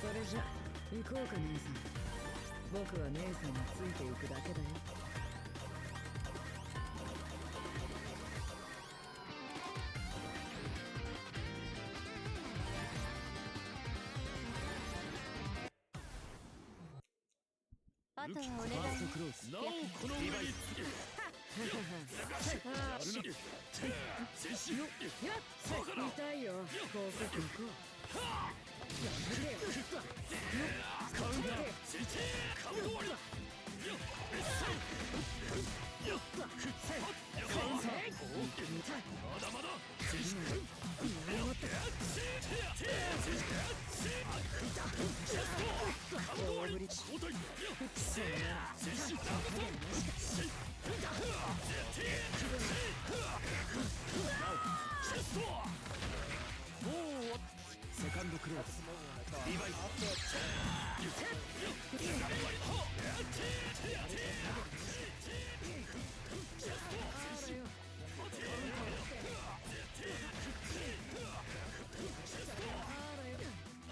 それじゃ行こうか姉さん。僕は姉さんについていくだけだよ。あとはお願い。なおこの上につけ。痛いよ。こうこう。やめてよ。カウンター。カウント終わりだ。まだまだ。セカンドクローズリバイスカ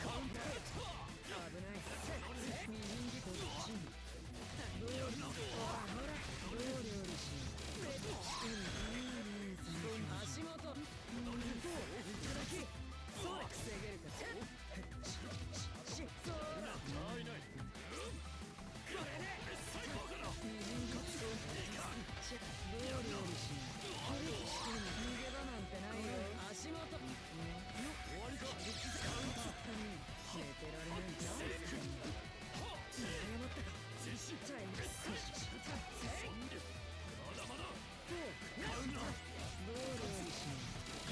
ウンター危ない。右こっちにどう料理し足元行こう。そう防げるか。そうだ。ないない。これで最高から。どう料理し逃げ場なんてないよ。足元終わりか。カウンター寝てられないんだ。謝ったか。じゃあ行く。まだまだ。カウンターどう料理し切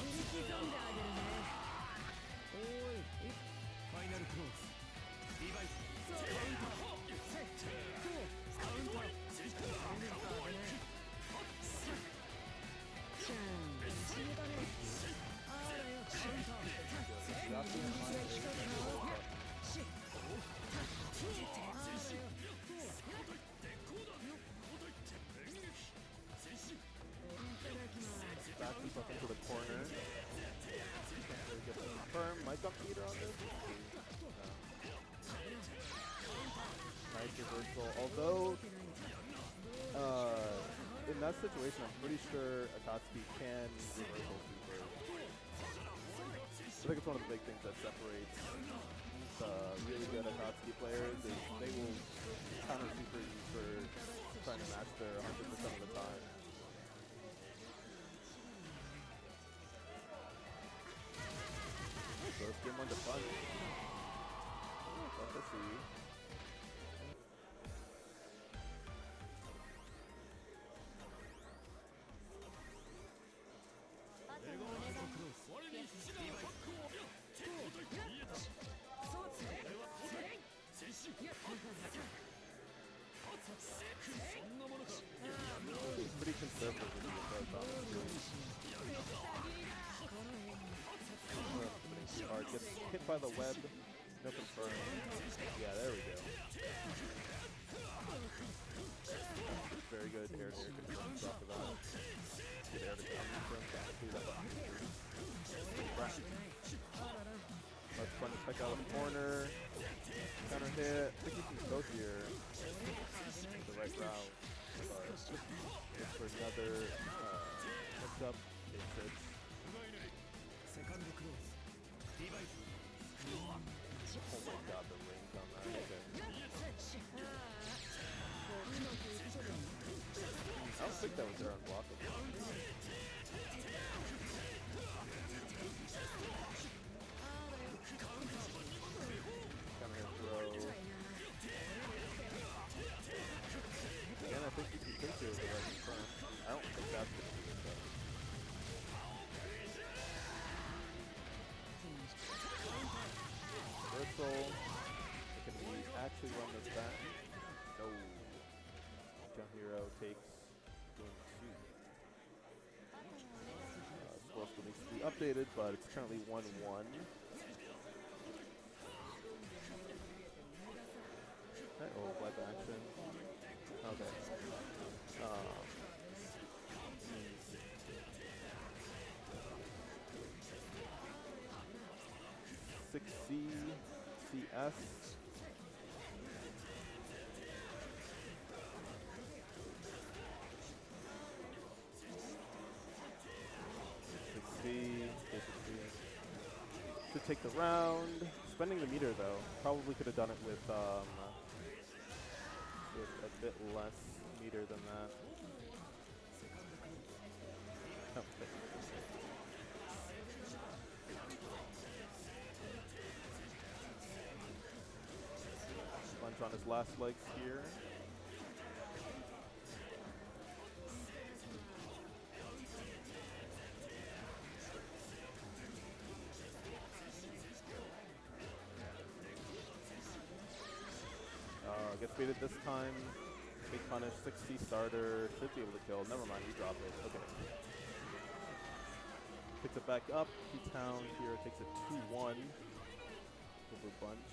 り刻んであげるね。おい、ファイナルクローズリバイスカウンターカウンターじゃん不思議だね。あらよカウンターBack himself into the corner. Can't really get the firm mic up meter on this. Nice reversal. Although, in that situation, I'm pretty sure Akatsuki can reversal super. I think it's one of the big things that separates the really good Akatsuki players is they will counter super you for trying to match their 100% of the time. First game on the front. Let's see. He's pretty conservative with the approach, honestly. Hard. Gets hit by the web. No confirm. Yeah, there we go. Very good air to air conversions off of that. Good air to confirm. Let's run to check out the corner. Counter hit. I think he can both here. The right route. for another mix-up. It's it. セカンドクローズリバイス Oh my god, the range on that. Okay. I don't think that was there unblockable. Kind of throw. And I think you can take it right in front. I don't think that's going to be it though. Reversal. Can we actually run this back? No. Jump Hero takes game 2. Score still needs to be updated, but it's currently 1-1. Okay, oh, web action. Okay. 6C, CS. To take the round. Spending the meter though. Probably could have done it with a bit less meter than that. Oh, okay. Lunge on his last legs here. Gets baited this time. Big punish, 6C starter. Should be able to kill. Never mind, he dropped it. Okay. Picks it back up. T-Town here takes it 2-1. Over bunch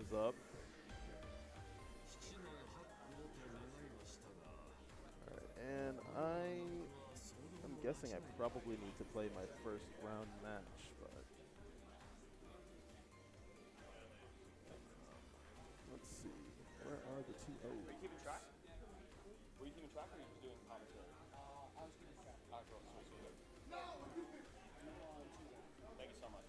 is up. Alright, and I'm guessing I probably need to play my first round match, but let's see. Where are the two O's? Are you keeping track? Were you keeping track or were you just doing commentary? I was keeping track. Alright, bro. Sweet. Thank you so much.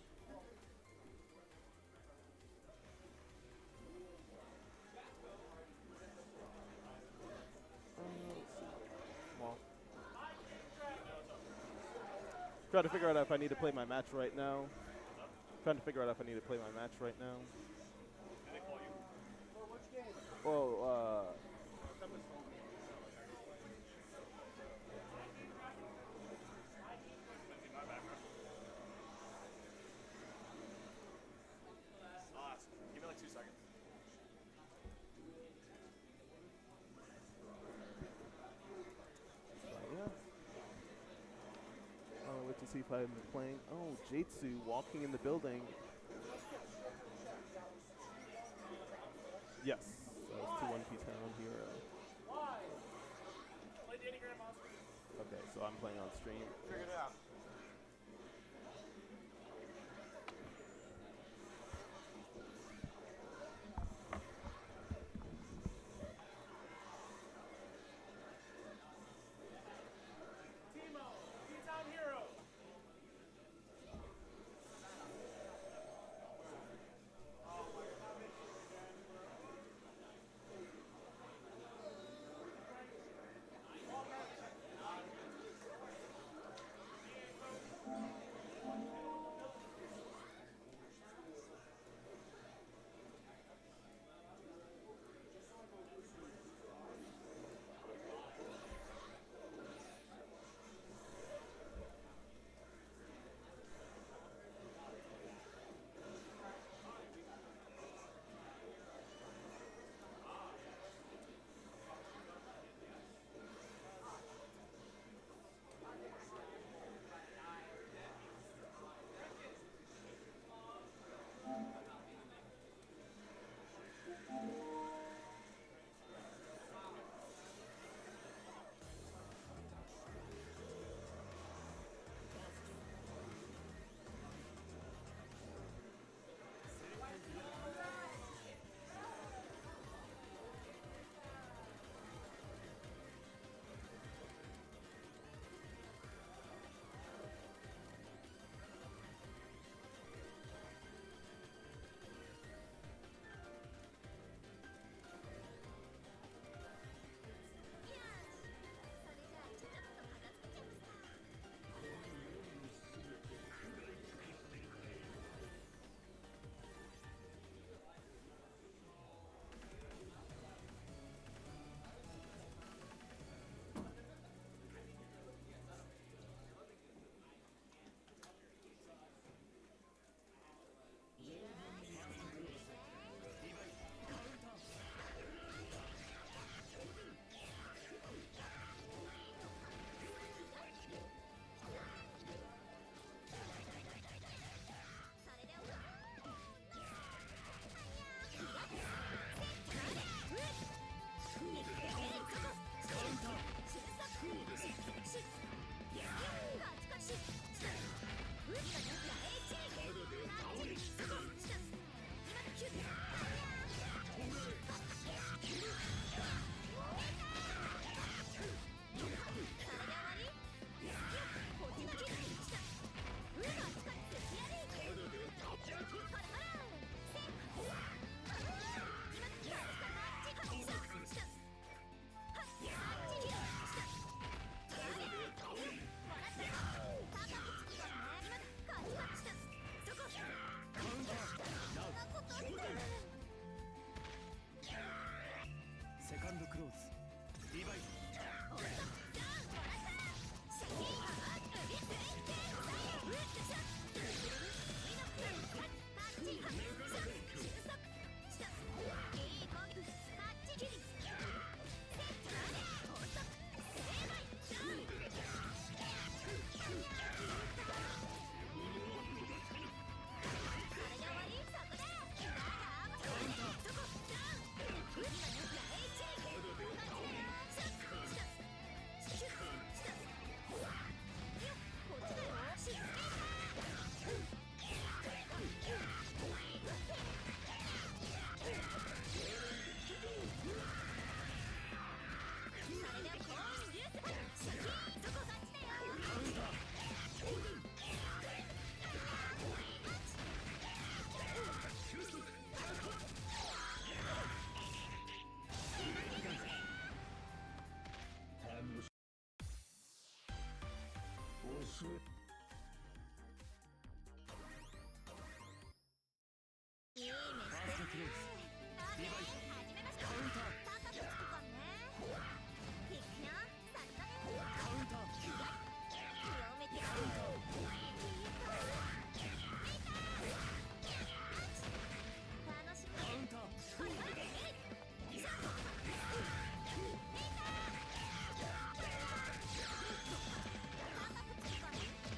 Trying to figure out if I need to play my match right now. Trying to figure out if I need to play my match right now. Did they call you? For which game? Well, Give me like 2 seconds. yeah. I'll wait to see if I'm playing. Oh, Jaytsu walking in the building. Yes, that was 2-1 P-Town here. Play Datagram on stream. Okay, so I'm playing on stream. Figured it out. Teeemo, P-Town hero. リバイいいねファーストクローズリバイ始めましょう。カウンターパパとつくかんね。いくよ。さっさね。カウンター上めてやる。楽しみ。カウンターパパとつくかんね。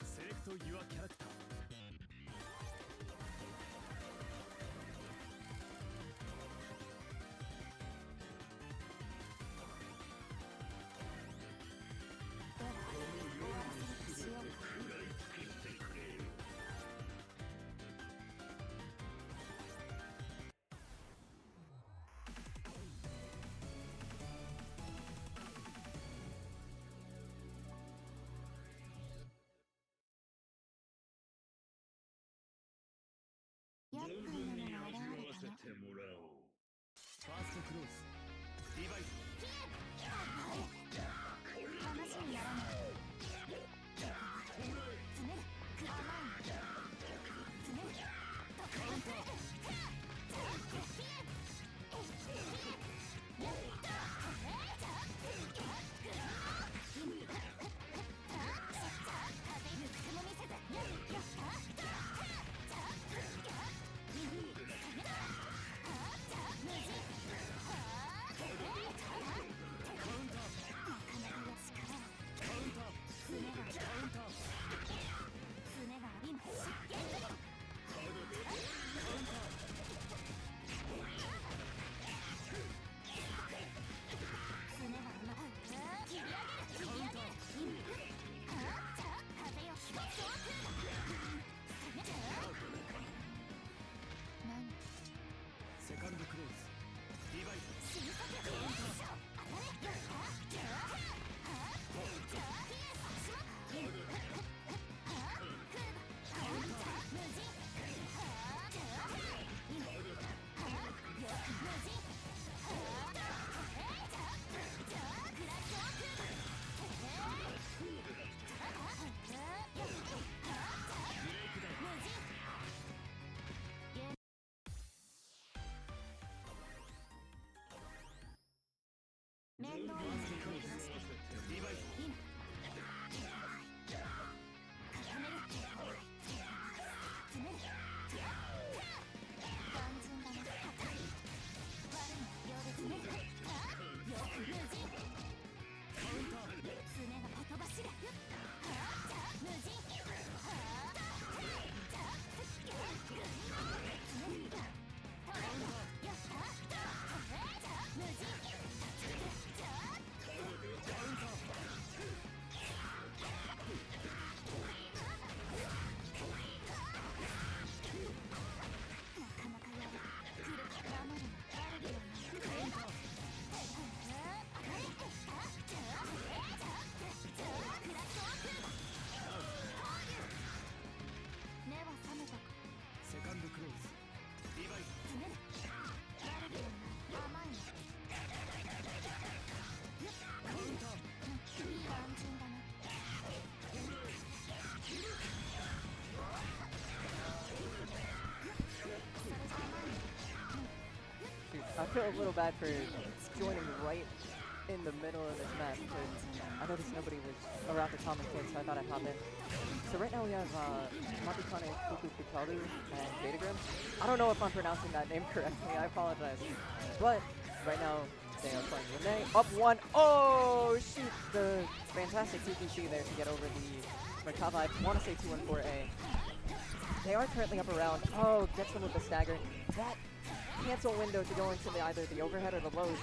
Select your character. First close. Divide. 話にならない詰めるクラマン詰める特訓する面倒にしておきまして今固める詰める単純だな悪のようで詰めるよく無人爪がほとばしる無人I feel a little bad for joining right in the middle of this match because I noticed nobody was around to commentate, so I thought I'd hop in. So right now we have matikanefukukitaru and Datagram. I don't know if I'm pronouncing that name correctly, I apologize. But right now they are playing Linne. Up one. Oh shoot! The fantastic TPC there to get over the Merkava. I want to say 214A. They are currently up around. Oh, gets them with the stagger. That cancel window to go into either the overhead or the lows.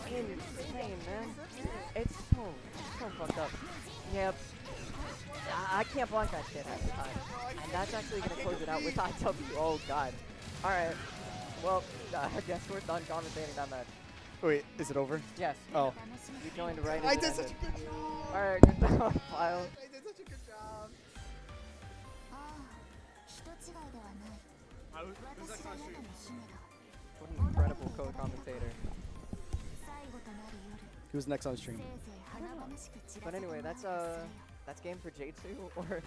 Insane, man. It's so fucked up. Yep. I can't block that shit half the time. And that's actually going to close it out with IW. Oh, God. Alright. Well, I guess we're done commentating that match. Wait, is it over? Yes. Oh. You joined right I in did the such a good job! Alright, good job, Pile. I did such a good job! What an incredible co-commentator. Who's next on stream? But anyway, that's game for Jaytsu or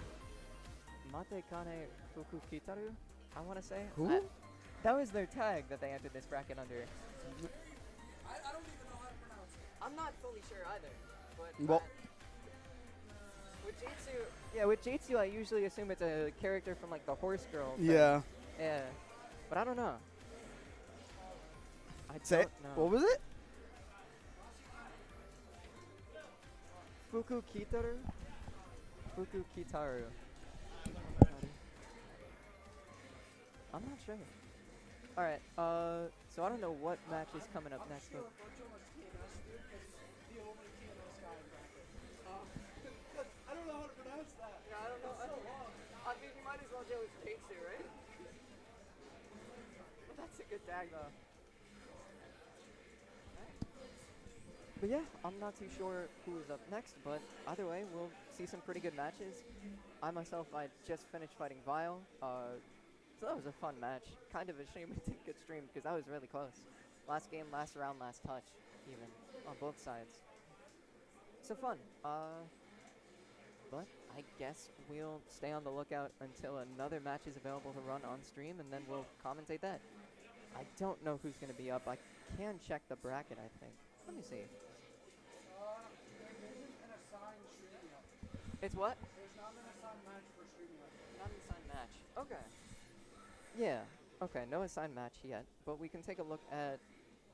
matikanefukukitaru, I want to say. Who? That was their tag that they entered this bracket under. I don't even know how to pronounce it. I'm not fully sure either, but Well, With Jaytsu, yeah, with Jaytsu, I usually assume it's a character from like the Horse Girl thing. Yeah. Yeah. But I don't know. I Say, don't know. what was it? Fukukitaru? Fukukitaru. I'm not sure. Alright, so I don't know what match is coming up next, but I don't know how to pronounce that. yeah, I don't know. I mean, you might as well go with Jaytsu, right? That's a good tag, though. But yeah, I'm not too sure who is up next, but either way, we'll see some pretty good matches. I myself, I just finished fighting Vile, so that was a fun match. Kind of a shame it didn't get streamed, because that was really close. Last game, last round, last touch, even, on both sides. So fun. But I guess we'll stay on the lookout until another match is available to run on stream, and then we'll commentate that. I don't know who's going to be up. I can check the bracket, I think. Let me see. There isn't an assigned stream yet. It's what? There's not an assigned match for stream yet. Not an assigned match. Okay. Yeah. Okay, no assigned match yet, but we can take a look at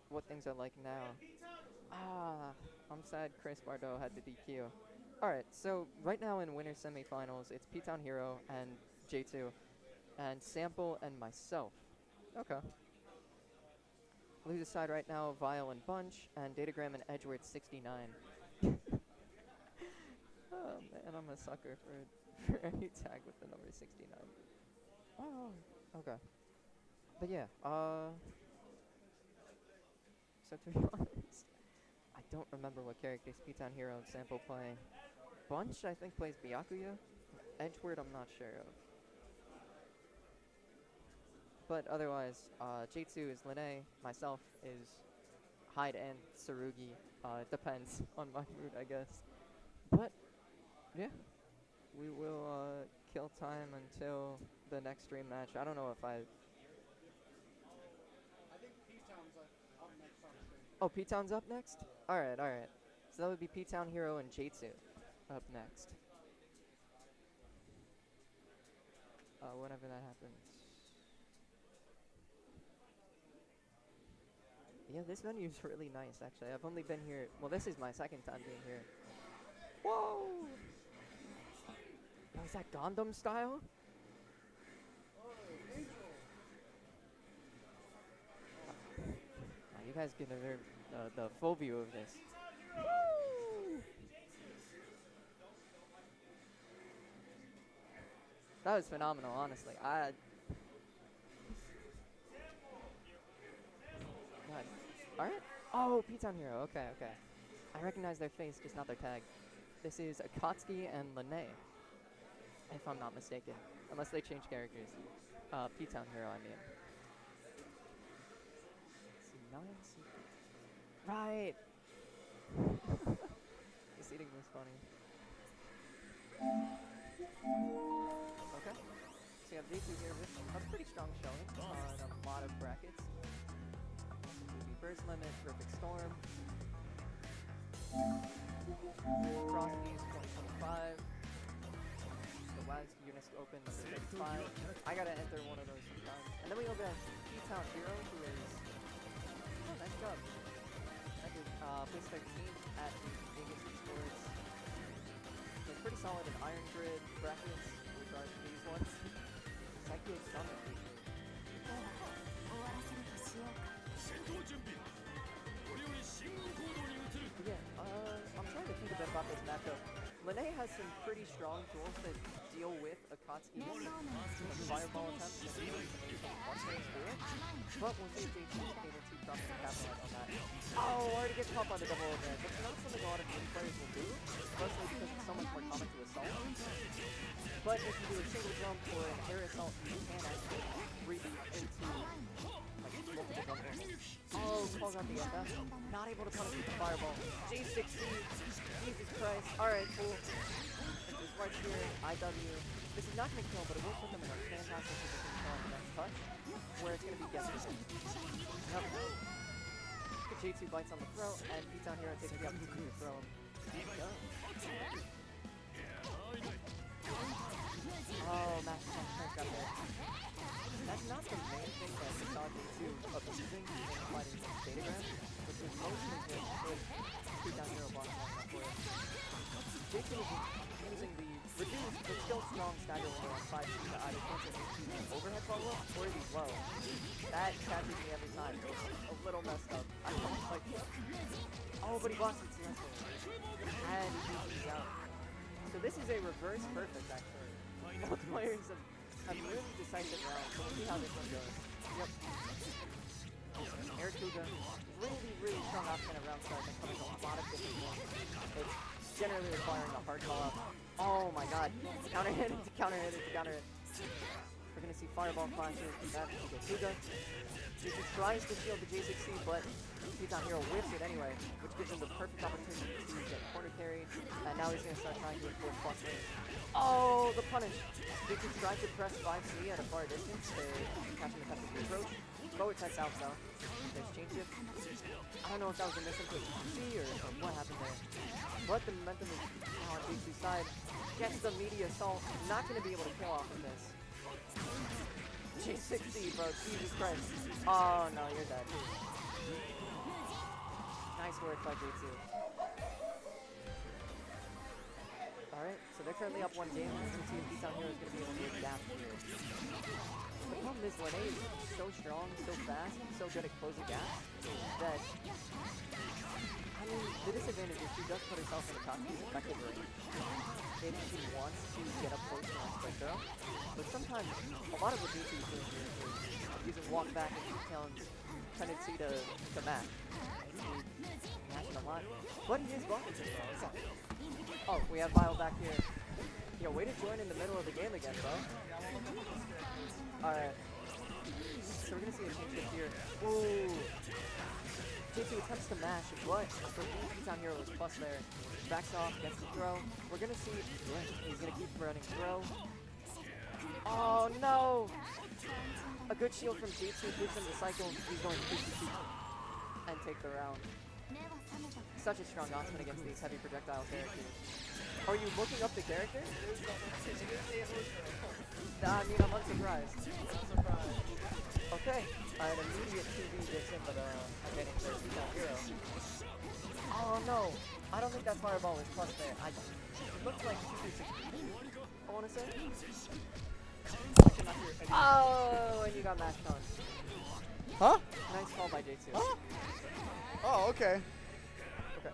what things are like now. Ah, I'm sad Chris Bardot had the DQ. Alright, so right now in winner semifinals, it's P-Town Hero and Jaytsu, and Sample and myself. Okay. Loser side right now, Vile and Bunch, and Datagram and Edgeworth 69. Oh man, I'm a sucker for any tag with the number 69. Oh, okay. But yeah, so to be honest, I don't remember what characters P-Town Hero and Sample play. Bunch, I think, plays Byakuya. Edgeworth, I'm not sure of. But otherwise, Jaytsu is Linne, myself is Hyde and Tsurugi. It depends on my mood, I guess. But, yeah, we will kill time until the next stream match. I don't know if I think P-Town's up next on stream. Oh, P-Town's up next? Alright, alright. So that would be P-Town Hero and Jaytsu up next. Whenever that happens. Yeah, this venue is really nice, actually. I've only been here... Well, this is my second time being here. Whoa! Oh, is that Gundam style? You guys get the full view of this. Woo! That was phenomenal, honestly. God. Alright. Oh, P-Town Hero. Okay, okay. I recognize their face, just not their tag. This is Akatsuki and Linne, if I'm not mistaken. Unless they change characters. P-Town Hero, I mean. Right! This eating was funny. Okay. So you have Jaytsu here with a pretty strong showing on a lot of brackets. Movie Burst Limit, Perfect Storm. Cross Fuse 2025. The WAS Unis Open number 35. I gotta enter one of those sometimes. And then we go to P-Town Hero, who is... Oh, nice job. That is place 13 at the Vegas Sports. So pretty solid in Iron Grid brackets, which are these ones. Psycho Summit usually. では終わらせるとしようか。 Yeah, I'm trying to think a bit about this matchup. Linne has some pretty strong tools that deal with Akatsuki's fireball attempts and one-phase do it. But we'll see if Jaytsu is able to properly capitalize on that. Oh, already gets caught by the double overhead. That's not something a lot of game players will do, mostly because it's so much more common to assault. But if you do a single jump or an air assault, you can actually reboot into like multiple jump angles. Oh, calls out the FF. Not able to punish with the fireball. J60. Jesus Christ. Alright, cool. This right here, IW. This is not going to kill, but it will put them in a fantastic position on the next touch, where it's going to be guessing. Yep. Jaytsu bites on the throw, and P-Town Hero takes the opportunity to throw him. There you go. Jaytsu is using the reduced but still strong stagger window on 5C to either cancel his overhead follow-up or if he's low. That catches me every time. It's a little messed up. I don't like oh, but he blocks it successfully. And he keeps out. So this is a reverse perfect, actually. Both players have really decisive rounds, so we'll see how this one goes. Yep. Air Kuga, really strong option at round start that covers a lot of different forms. It's generally requiring a hard call up. Oh my god. Counter hit into counter hit into counter hit. We're gonna see fireball clashes. That's Kuga. Jaytsu tries to shield the J6C, but Titan Hero whiffs it anyway, which gives him the perfect opportunity to get corner carried. And now he's gonna start trying to enforce plus range. Oh, the punish. Jaytsu tried to press 5C at a far distance to catch him with the approach. Forward test out though. There's change shift. I don't know if that was a misinput C or what happened there. But the momentum is now on Jaytsu's side. Gets the media assault. Not going to be able to kill off of this. J6C, bro. Jesus Christ. Oh no, you're dead. Nice work by Jaytsu. Alright, so they're currently up 1 game. We're going to see if Titan Hero is going to be able to adapt here. The problem is Linne is so strong, so fast, so good at closing gaps that, I mean, the disadvantage is she does put herself in Akatsuki's effective range if she wants to get up close to a quick throw. But sometimes, a lot of what Jaytsu is doing here is using walk back and Talon's tendency to match. He's matching a lot, but he is blocking as well. Oh, we have Vile back here. Yo, way to join in the middle of the game again, bro. Alright. So we're gonna see a change shift here. Ooh. Jaytsu attempts to mash, but for Titan Hero is plus there. Backs off, gets the throw. We're gonna see, yeah, he's gonna keep running throw. Oh no! A good shield from Jaytsu gives him the cycle. He's going to keep and take the round. Such a strong Osman against these heavy projectile characters. Are you looking up the character? I mean, I'm unsurprised. Okay, an immediate 2v gets him, but I'm getting their Titan Hero. Oh no, I don't think that fireball was plus there. It looks like 2v6, I want to say. Oh, and you got mashed on. Huh? Nice call by Jaytsu. Huh? Oh, okay. Okay.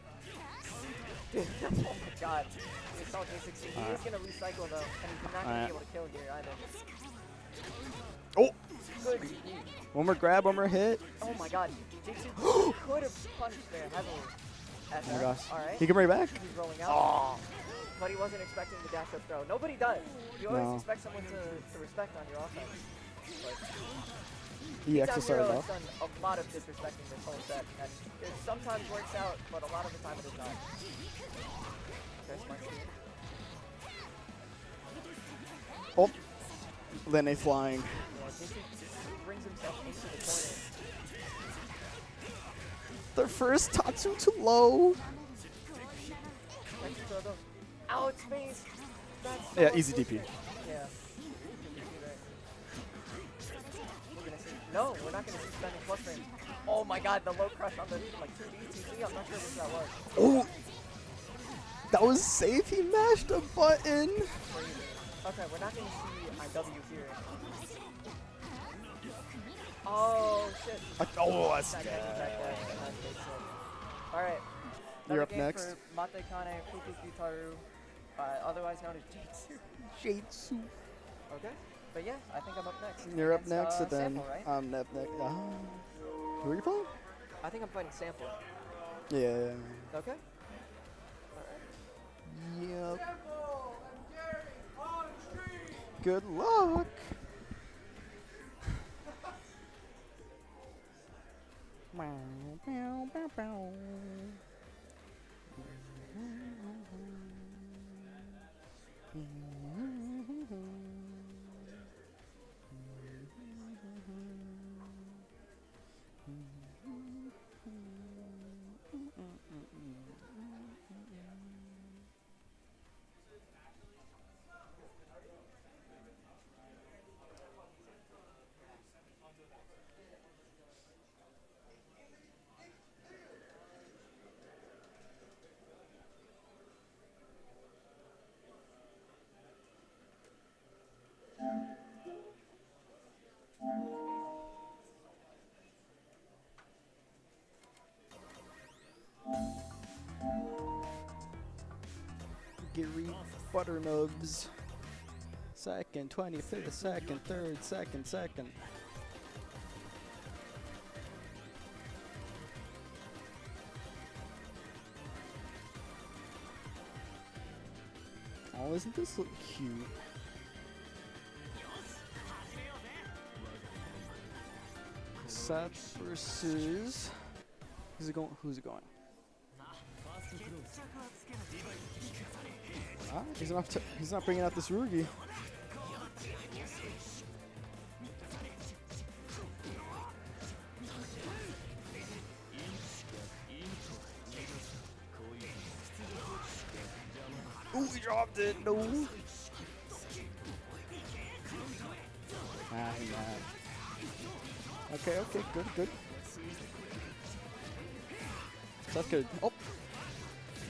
Oh my god. We saw J16. He is going to recycle though, and he's not going to be able to kill here either. Oh! Good GG. One more grab, one more hit. Oh my god. Jaytsu could have punched there heavily. Oh my gosh. Alright. He can bring it back? He's rolling out. Oh. But he wasn't expecting the dash up throw. Nobody does. You always No. expect someone to respect on your offense. But He Titan actually Hero started has off. done a lot of disrespecting this whole set, and it sometimes works out, but a lot of the time it is not. Okay, smart steal. Oh. Linne flying. Yeah, Jaytsu brings himself into the corner. Their first Tatsu to low. Next throw though. Ow, it's space! That's so Yeah, easy DP. unfortunate. Yeah. We're gonna see. No, we're not gonna see spending plus frames. Oh my god, the low crush on the like 2D, 2C, I'm not sure which that was. Oh! That was safe. He mashed a button. Crazy. Okay, we're not gonna see IW here. Oh shit. Oh, that's That bad. back there. Alright. You're up game next. For matikanefukukitaru, otherwise known as Jaytsu. Jaytsu. Okay. But yeah, I think I'm up next. You're up Against, next, and then Sample, right? I'm up next. Who are you playing? I think I'm fighting Sample. Yeah. Okay. Yep. Temple and Gary on stream. Good luck. GaryButternubs. Second, 25th, second, third, second. Oh, isn't this look cute? Seth versus. Who's it going? Ah, he's not bringing out this Rugi. Ooh, he dropped it. No. Ah, he mad. Okay, good. That's good. Oh.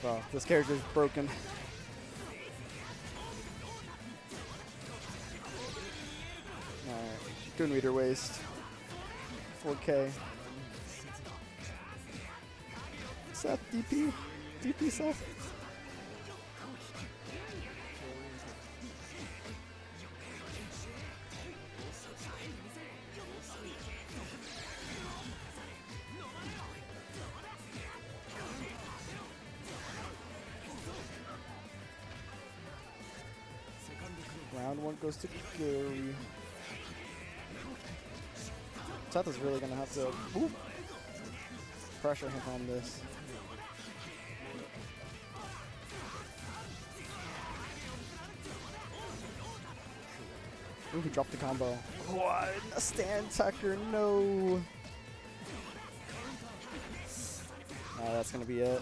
Well, this character's broken. Alright. Good meter waste. 4K. Seth, DP. DP Seth. Round one goes to Gary. Seth is really gonna have to pressure him on this. Ooh, he dropped the combo. What? A stand Tucker, no. That's gonna be it.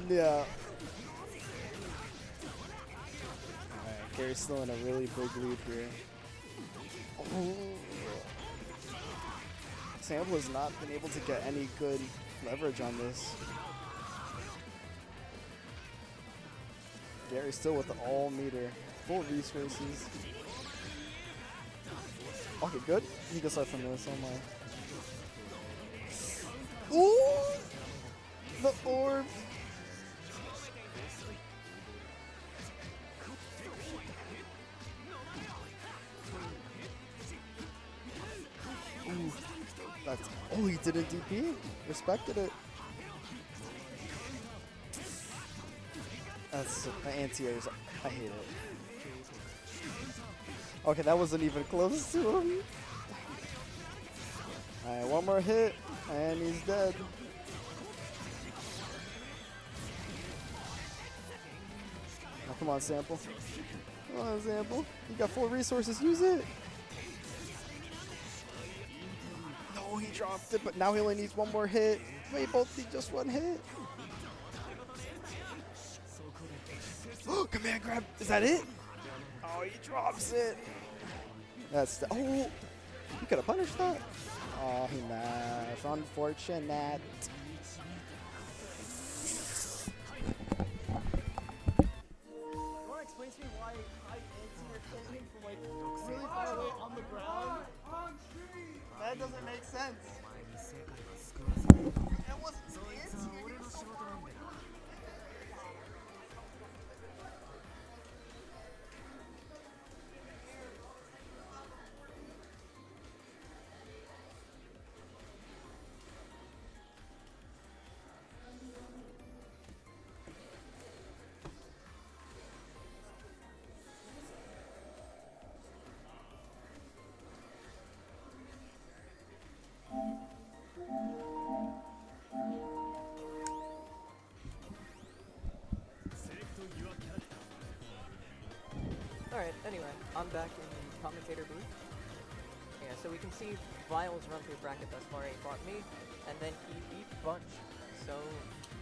Yeah. Alright, Gary's still in a really big lead here. Oh. Sample has not been able to get any good leverage on this. Gary's still with the all meter, full resources. Okay, good. He gets left from this. Oh my. Ooh! The orb. Ooh. That's. Oh, he didn't DP. Respected it. That's anti-airs. I hate it. Okay, that wasn't even close to him. Alright, one more hit, and he's dead. Oh, come on, Sample. Come on, Sample. You got 4 resources, use it. No, he dropped it, but now he only needs one more hit. They both need just one hit. Command grab. Is that it? Oh, he drops it. That's the. Oh, he could have punished that. Oh, he mashed. Unfortunate. You want to explain to me why I answer your standing from like really far away on the ground? That doesn't make sense. That wasn't anti-air. Alright, anyway, I'm back in the commentator booth. Yeah, so we can see Vile's run through bracket thus far. He fought me, and then he beat Bunch. So,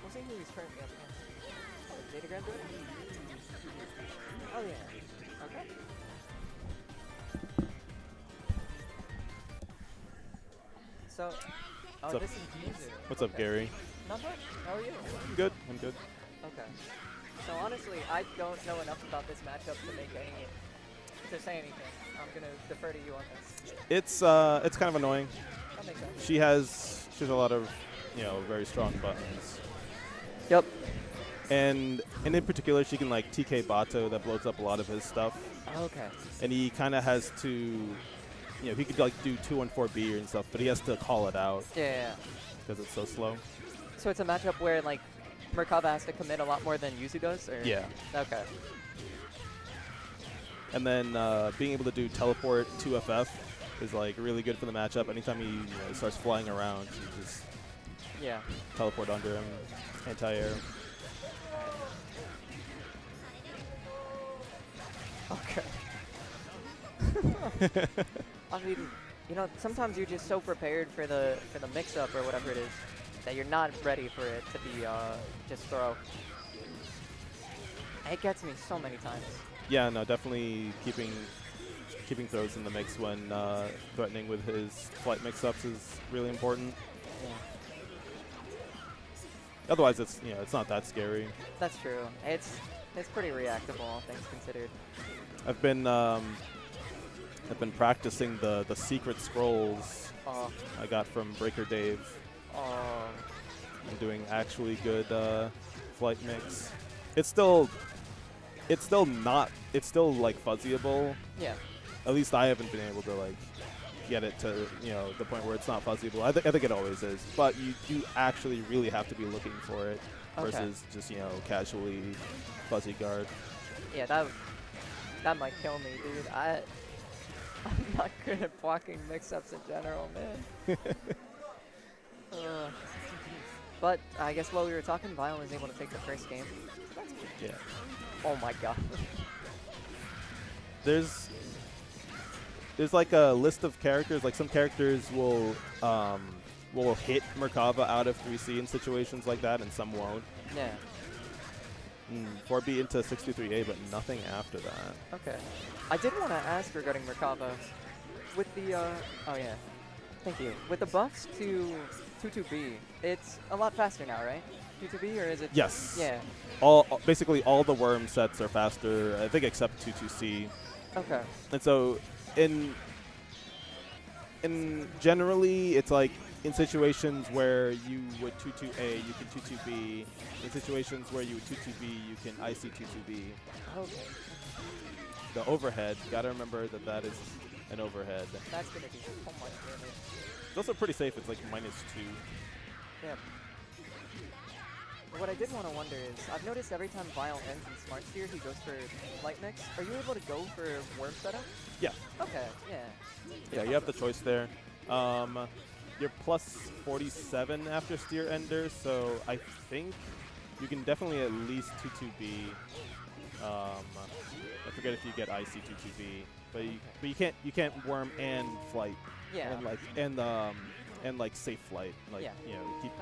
we'll see who he's currently up against. Oh, Datagram doing it? Oh yeah. Okay. So, What's up? this is Yuzuriha. What's up, Gary? Not much. How are you? I'm good. I'm good. Okay. So honestly, I don't know enough about this matchup to say anything. I'm gonna defer to you on this. It's kind of annoying. That makes sense. She has a lot of, very strong buttons. Yep. And in particular, she can like TK Bato that blows up a lot of his stuff. Okay. And he kind of has to, he could like do 2-1-4B and stuff, but he has to call it out Yeah. because it's so slow. So it's a matchup where like Merkava has to commit a lot more than Yuzu does, or? Yeah. Okay. And then being able to do teleport 2FF is like really good for the matchup. Anytime he starts flying around, you just teleport under him, anti-air. Okay. I mean, sometimes you're just so prepared for the mix-up or whatever it is that you're not ready for it to be just throw. It gets me so many times. Yeah, no, definitely keeping throws in the mix when threatening with his flight mix-ups is really important. Yeah. Otherwise, it's not that scary. That's true. It's pretty reactable, all things considered. I've been practicing the secret scrolls I got from Breaker Dave. I'm doing actually good flight mix. It's still like fuzzyable. Yeah. At least I haven't been able to like get it to the point where it's not fuzzyable. I think it always is, but you do actually really have to be looking for it versus just casually fuzzy guard. Yeah, that might kill me, dude. I'm not good at blocking mix-ups in general, man. But I guess while we were talking, Vile was able to take the first game. Yeah. Oh my god. There's like a list of characters. Like some characters will hit Merkava out of 3C in situations like that, and some won't. Yeah. 4B into 63A, but nothing after that. Okay. I did want to ask regarding Merkava. With the, oh yeah. Thank you. With the buffs to 22B, it's a lot faster now, right? 22B, or is it? Yes. Yeah. Basically all the worm sets are faster, I think, except 22C. Okay. And so in generally, it's like in situations where you would 22A, you can 22B. In situations where you would 22B, you can IC 22B. Okay. The overhead, gotta remember that is an overhead. That's gonna do so much damage. It's also pretty safe. It's like -2. Yeah. What I did want to wonder is, I've noticed every time Vile ends in Smart Sphere, he goes for Light Mix. Are you able to go for Worm setup? Yeah. Okay, yeah. Yeah, you have the choice there. You're plus 47 after Steer Ender, so I think you can definitely at least 22B. I forget if you get IC 22B, but you can't Worm and Flight. Yeah. And like safe flight, like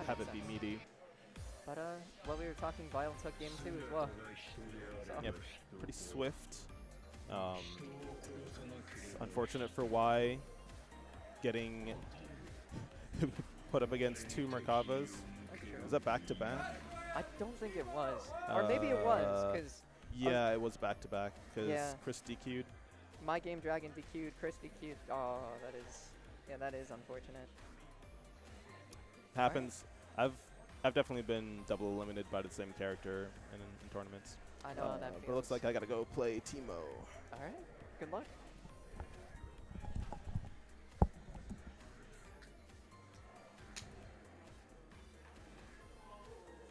have it be meaty. But while we were talking, Vile took game 2 as well. So. Yeah, pretty swift. Unfortunate for Y getting put up against 2 Merkavas. Is that back to back? I don't think it was, or maybe it was, because. Yeah, it was back to back because Chris DQ'd. My Game Dragon DQ'd, Chris DQ'd. Oh, that is unfortunate. Happens. Right. I've definitely been double eliminated by the same character in tournaments. I know how that feels. But it looks like I gotta go play Teeemo. All right. Good luck.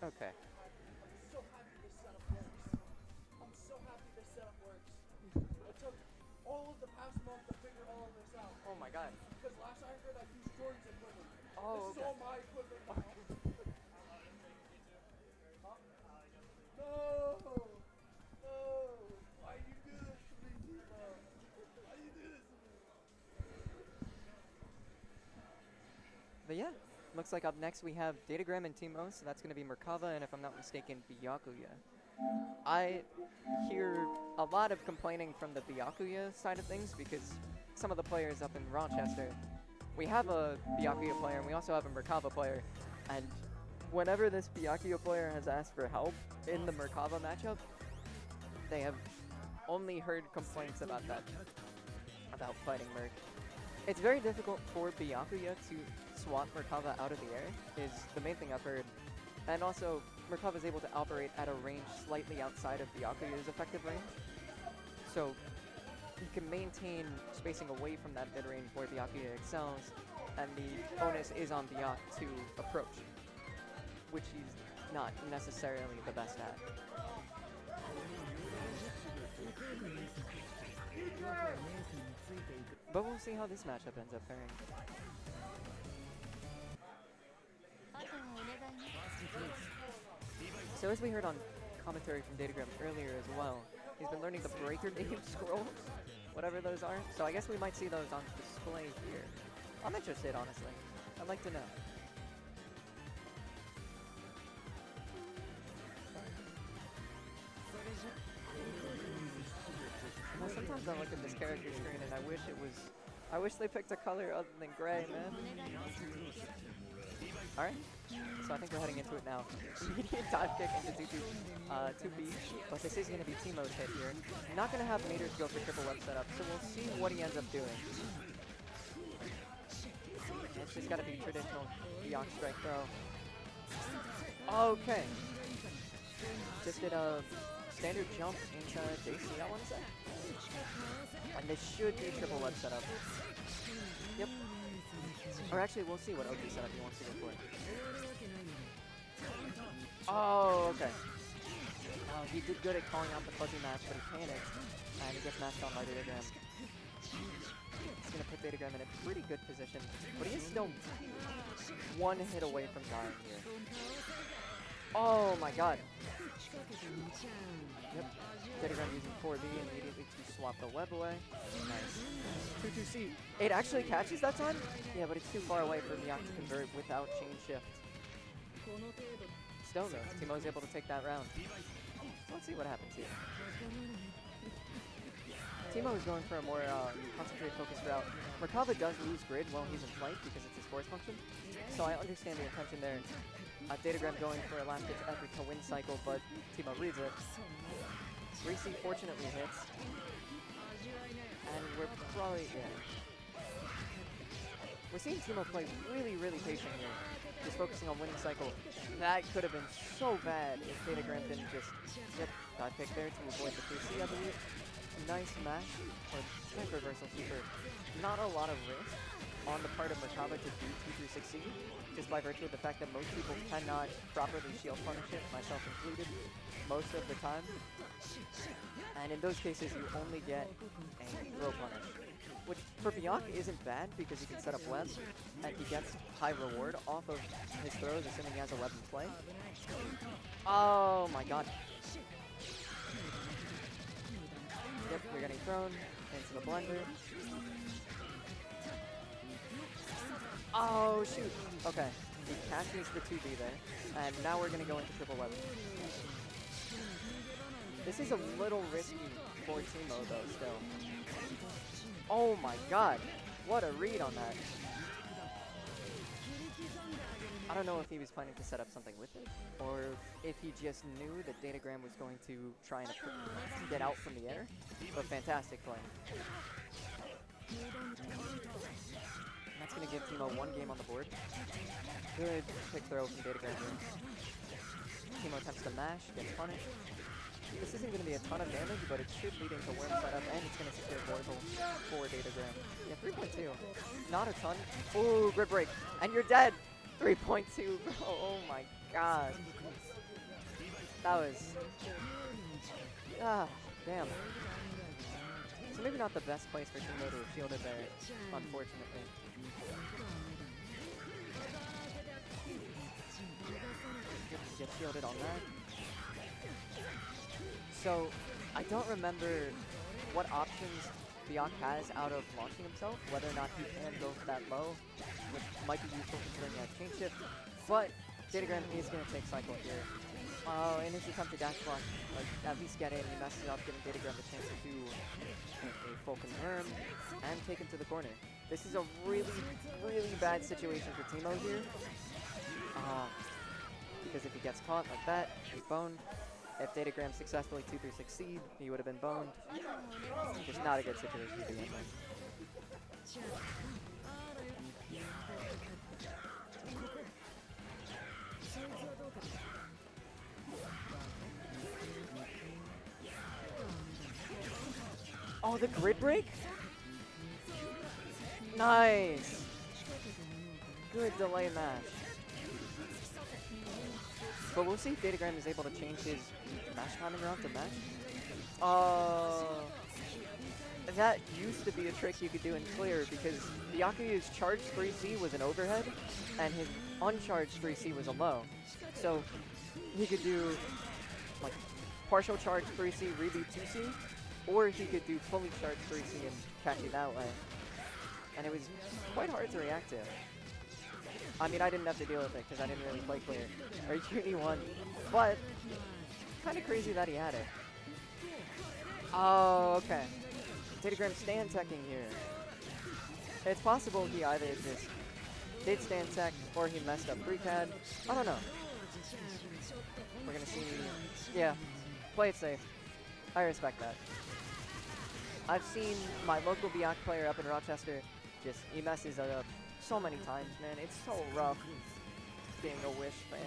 Okay. I'm so happy this setup works. It took all of the past month to figure all of this out. Oh my god. Because last I heard I used Jordan's equipment. Oh, this is all my equipment now. No! No! Why you do this to me, Teeemo? Why you do this to me? But yeah, looks like up next we have Datagram and Teeemo, so that's going to be Merkava and, if I'm not mistaken, Byakuya. I hear a lot of complaining from the Byakuya side of things because some of the players up in Rochester we have a Byakuya player and we also have a Merkava player, and whenever this Byakuya player has asked for help in the Merkava matchup, they have only heard complaints about that, about fighting Merc. It's very difficult for Byakuya to swap Merkava out of the air, is the main thing I've heard. And also, Merkava is able to operate at a range slightly outside of Byakuya's effective range. So, you can maintain spacing away from that mid-range where Byakuya excels, and the onus is on Byak to approach, which he's not necessarily the best at. But we'll see how this matchup ends up faring. So as we heard on commentary from Datagram earlier as well, he's been learning the breaker name scrolls, whatever those are. So I guess we might see those on display here. I'm interested, honestly. I'd like to know. Well, sometimes I look at this character screen and I wish they picked a color other than gray, man. Alright, so I think we're heading into it now. Immediate dive kick into 2B, but this is going to be Teemo's hit here. Not going to have meters go for triple web setup, so we'll see what he ends up doing. It's just got to be traditional Byakuya strike throw. Okay. Just did a standard jump into Jaytsu, I want to say. And this should be triple web setup. Yep. Or actually, we'll see what OG setup he wants to go for. Oh, okay. He did good at calling out the fuzzy match, but he panicked, and he gets matched on by Datagram. He's going to put Datagram in a pretty good position, but he is still one hit away from dying here. Oh my god. Yep. Datagram using 4B immediately to swap the web away. Nice. 2-2-C. It actually catches that time? Yeah, but it's too far away for Byak to convert without chain shift. Still though, Teemo's able to take that round. Let's see what happens here. Teeemo is going for a more concentrated focused route. Merkava does lose grid while he's in flight because it's his force function. So I understand the intention there. Datagram going for a last ditch effort to win cycle, but Teeemo reads it. 3C fortunately hits. And we're probably, we're seeing Teeemo play really, really patient here. Just focusing on winning cycle. That could have been so bad if Datagram didn't just, dive pick there to avoid the 3C, I believe. Nice mash, or tank reversal super. Not a lot of risk on the part of Merkava to do 2-3-6C, just by virtue of the fact that most people cannot properly shield punish it, myself included, most of the time. And in those cases, you only get a throw punish, which for Byak isn't bad because he can set up web, and he gets high reward off of his throws, assuming he has a web in play. Oh my god. Yep, you're getting thrown into the blender. Oh, shoot. Okay, he catches the 2B there, and now we're going to go into triple web. This is a little risky for Teeemo, though, still. Oh my god, what a read on that. I don't know if he was planning to set up something with it, or if he just knew that Datagram was going to try and get out from the air, but fantastic play. And that's going to give Teeemo one game on the board. Good pick throw from Datagram here. Teeemo attempts to mash, gets punished. This isn't going to be a ton of damage, but it should lead into worm setup, and it's going to secure Vortal for Datagram. Yeah, 3.2. Not a ton. Ooh, grid break. And you're dead! 3.2, bro. Oh my god. That was... damn. So maybe not the best place for Teeemo to have shielded there, unfortunately. Get shielded on that. So, I don't remember what options Byak has out of launching himself, whether or not he can go for that low, which might be useful considering he has chain shift, but Datagram is going to take cycle here. in his attempt to dash block, at least get in, he messes up, giving Datagram the chance to do a full confirm and take him to the corner. This is a really, really bad situation for Teeemo here. Because if he gets caught like that, he's boned. If Datagram successfully 2-3 succeed, he would have been boned. Just not a good situation to be in. Oh, the grid break? Nice! Good delay match. But we'll see if Datagram is able to change his match timing around to match. That used to be a trick you could do in clear because Byakuya's charged 3C was an overhead and his uncharged 3C was a low. So he could do like partial charge 3C, reboot 2C, or he could do fully charged 3C and catch you that way. And it was quite hard to react to. I mean, I didn't have to deal with it because I didn't really play clear or Uni 1, but kind of crazy that he had it. Oh, okay. Datagram stand teching here. It's possible he either just did stand tech or he messed up pre-cad. I don't know. We're gonna see. Yeah, play it safe. I respect that. I've seen my local Byakuya player up in Rochester just, he messes it up so many times, man. It's so rough being a Wish fan.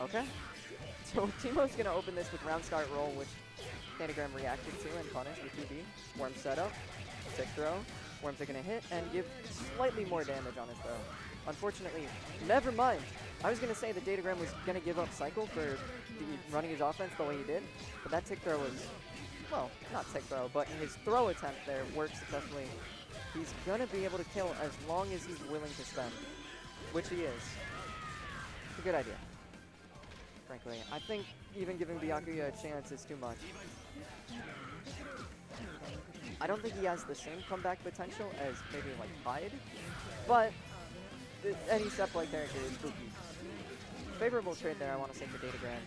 Okay. So Teemo's gonna open this with round start roll, which Datagram reacted to and punished with 2B. Worm setup, tick throw. Worms are gonna hit and give slightly more damage on his throw. Unfortunately, never mind. I was gonna say that Datagram was gonna give up cycle for running his offense the way he did, but that tick throw was, well, not tick throw, but his throw attempt there worked successfully. He's gonna be able to kill as long as he's willing to spend, which he is. It's a good idea, frankly. I think even giving Byakuya a chance is too much. I don't think he has the same comeback potential as maybe like Hyde, but any step-like character is spooky. Favorable trade there, I want to say, for Datagram.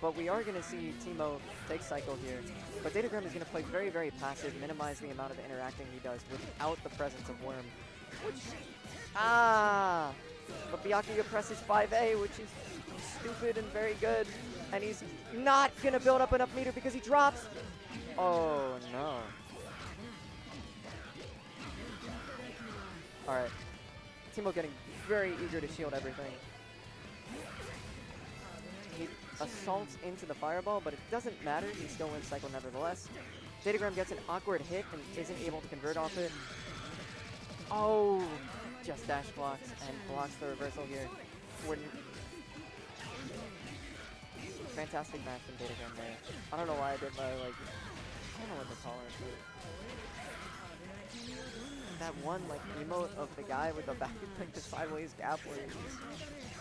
But we are going to see Teeemo take cycle here. But Datagram is going to play very, very passive, minimize the amount of interacting he does without the presence of Worm. Which, but Byakuya presses 5A, which is stupid and very good. And he's not going to build up enough meter because he drops. Oh, no. Alright. Teeemo getting very eager to shield everything. He assaults into the fireball, but it doesn't matter. He still wins cycle nevertheless. Datagram gets an awkward hit and isn't able to convert off it. Oh, just dash blocks and blocks the reversal here. Fantastic match from Datagram there. I don't know why I did my, like, I don't know what to call it, but that one, like, emote of the guy with the back, like, the sideways gap where he's just...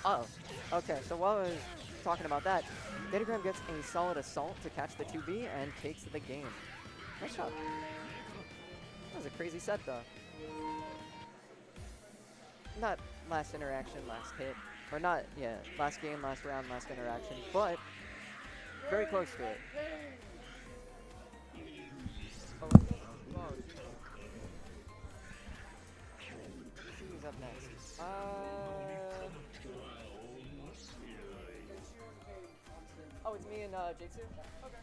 Oh, okay, so while I was talking about that, Datagram gets a solid assault to catch the 2B and takes the game. Nice shot. That was a crazy set, though. Not last interaction, last hit. Or not, yeah, last game, last round, last interaction, but very close to it. Who's up next? Oh, it's me and Jaytsu? Okay.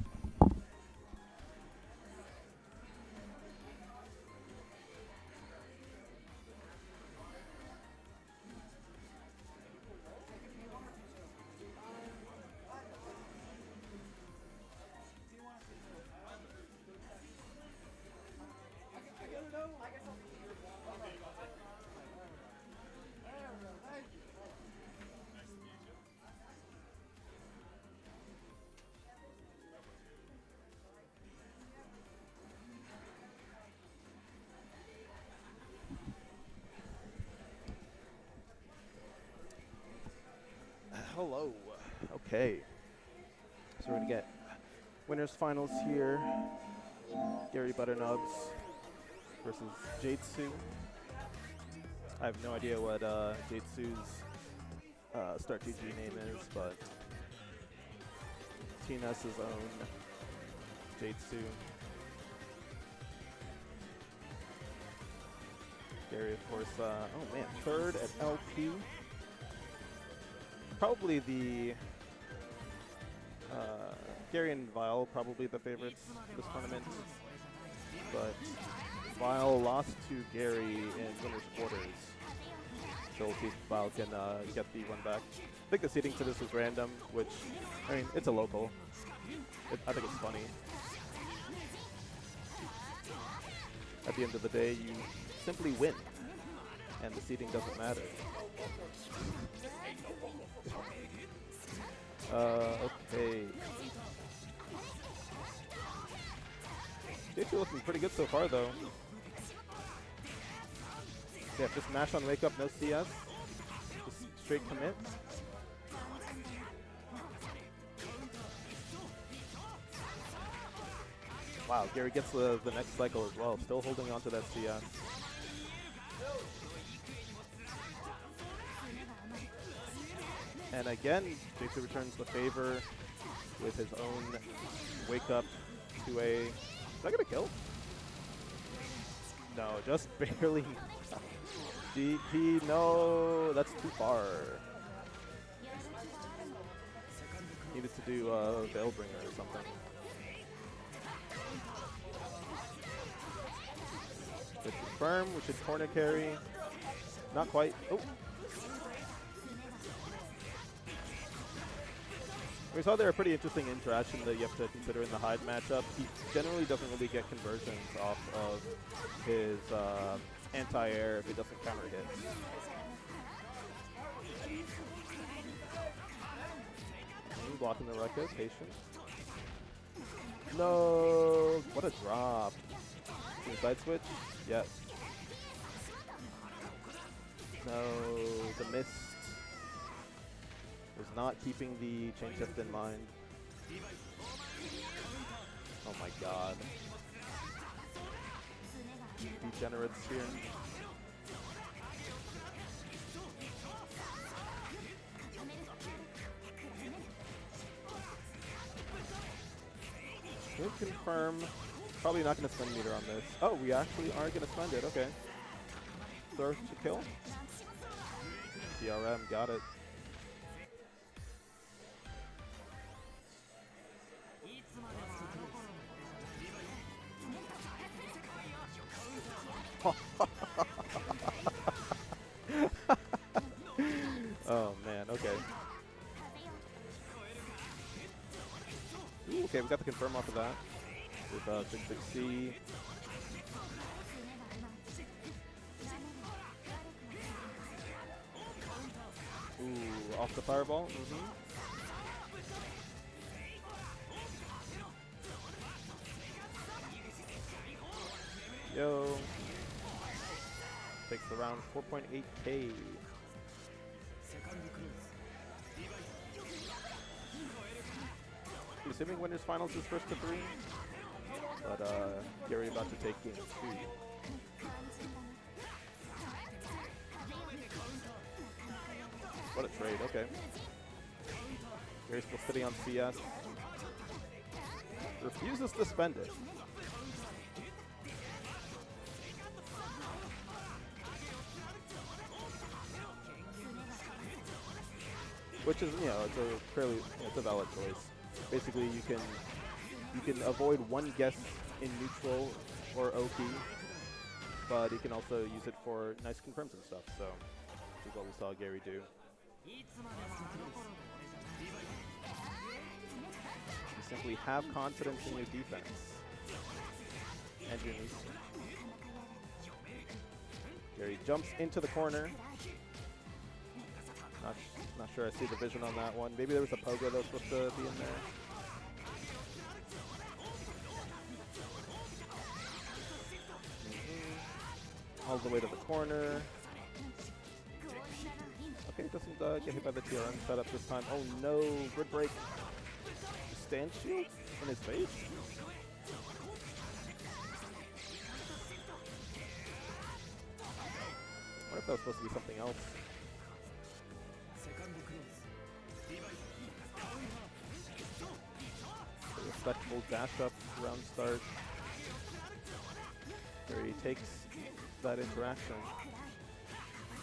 Hello. Okay. So we're going to get winners finals here. GaryButternubs versus Jaytsu. I have no idea what Jaytsu's Star 2G name is, but TNS's own Jaytsu. Gary, of course, oh man, third at LP. Probably the Gary and Vile, probably the favorites this tournament, but Vile lost to Gary in winners quarters, so we'll see if Vile can get the one back. I think the seeding to this is random, which, I mean, it's a local. I think it's funny. At the end of the day, you simply win, and the seeding doesn't matter. Okay. Jaytsu looking pretty good so far, though. Yeah, just mash on wake up, no CS. Just straight commit. Wow, Gary gets the next cycle as well, still holding on to that CS. And again, Jaytsu returns the favor with his own wake up to a... Is that gonna kill? No, just barely. DP, no, that's too far. Needed to do Veilbringer or something. Should confirm, we should corner carry. Not quite. Oh. We saw there a pretty interesting interaction that you have to consider in the Hyde matchup. He generally doesn't really get conversions off of his anti-air if he doesn't counter hit. Blocking the Rekka, patient. No, what a drop. Side switch? Yes. No, the mist was not keeping the chain shift in mind. Oh my god. Degenerates here. Should confirm. Probably not going to spend meter on this. Oh, we actually are going to spend it. Okay. Thirst to kill. DRM, got it. Oh man, okay. Ooh, okay, we got the confirm off of that with XXXII. Ooh, off the fireball. Yo. Takes the round 4.8k. I'm assuming winners finals is first to 3. But Gary about to take game 2. What a trade, okay. Gary's still sitting on CS. Refuses to spend it. Which is, you know, it's a fairly, it's a valid choice. Basically, you can avoid one guess in neutral or OP, but you can also use it for nice confirms and stuff. So, this is what we saw Gary do. You simply have confidence in your defense and your neutral. Gary jumps into the corner. Not sure I see the vision on that one. Maybe there was a pogo that was supposed to be in there. All the way to the corner. Okay, doesn't get hit by the TRM setup this time. Oh no, grid break. Stand shield in his face. I wonder if that was supposed to be something else. respectable dash up round start. Where he takes that interaction.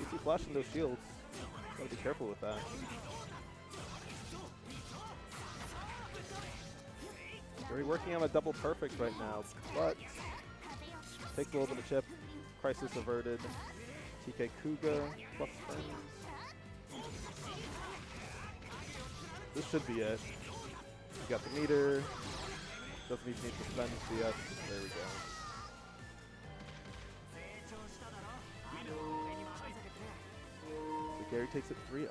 If he's flashing those shields, gotta be careful with that. Gary working on a double perfect right now, but takes a little bit of chip. Crisis averted. TK Kuga plus frames. This should be it. You got the meter. Doesn't even need to spend CS. There we go. So Gary takes it 3-0.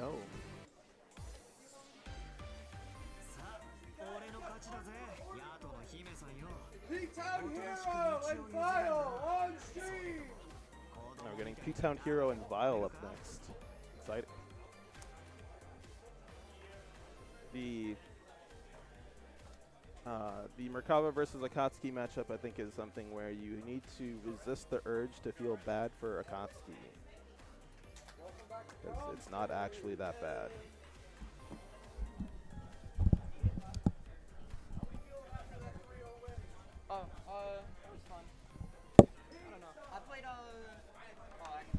P-Town Hero and Vile on stream! Now we're getting P-Town Hero and Vile up next. Exciting. The Merkava versus Akatsuki matchup, I think, is something where you need to resist the urge to feel bad for Akatsuki. Because it's not actually that bad. Oh, it was fun. I don't know. I played,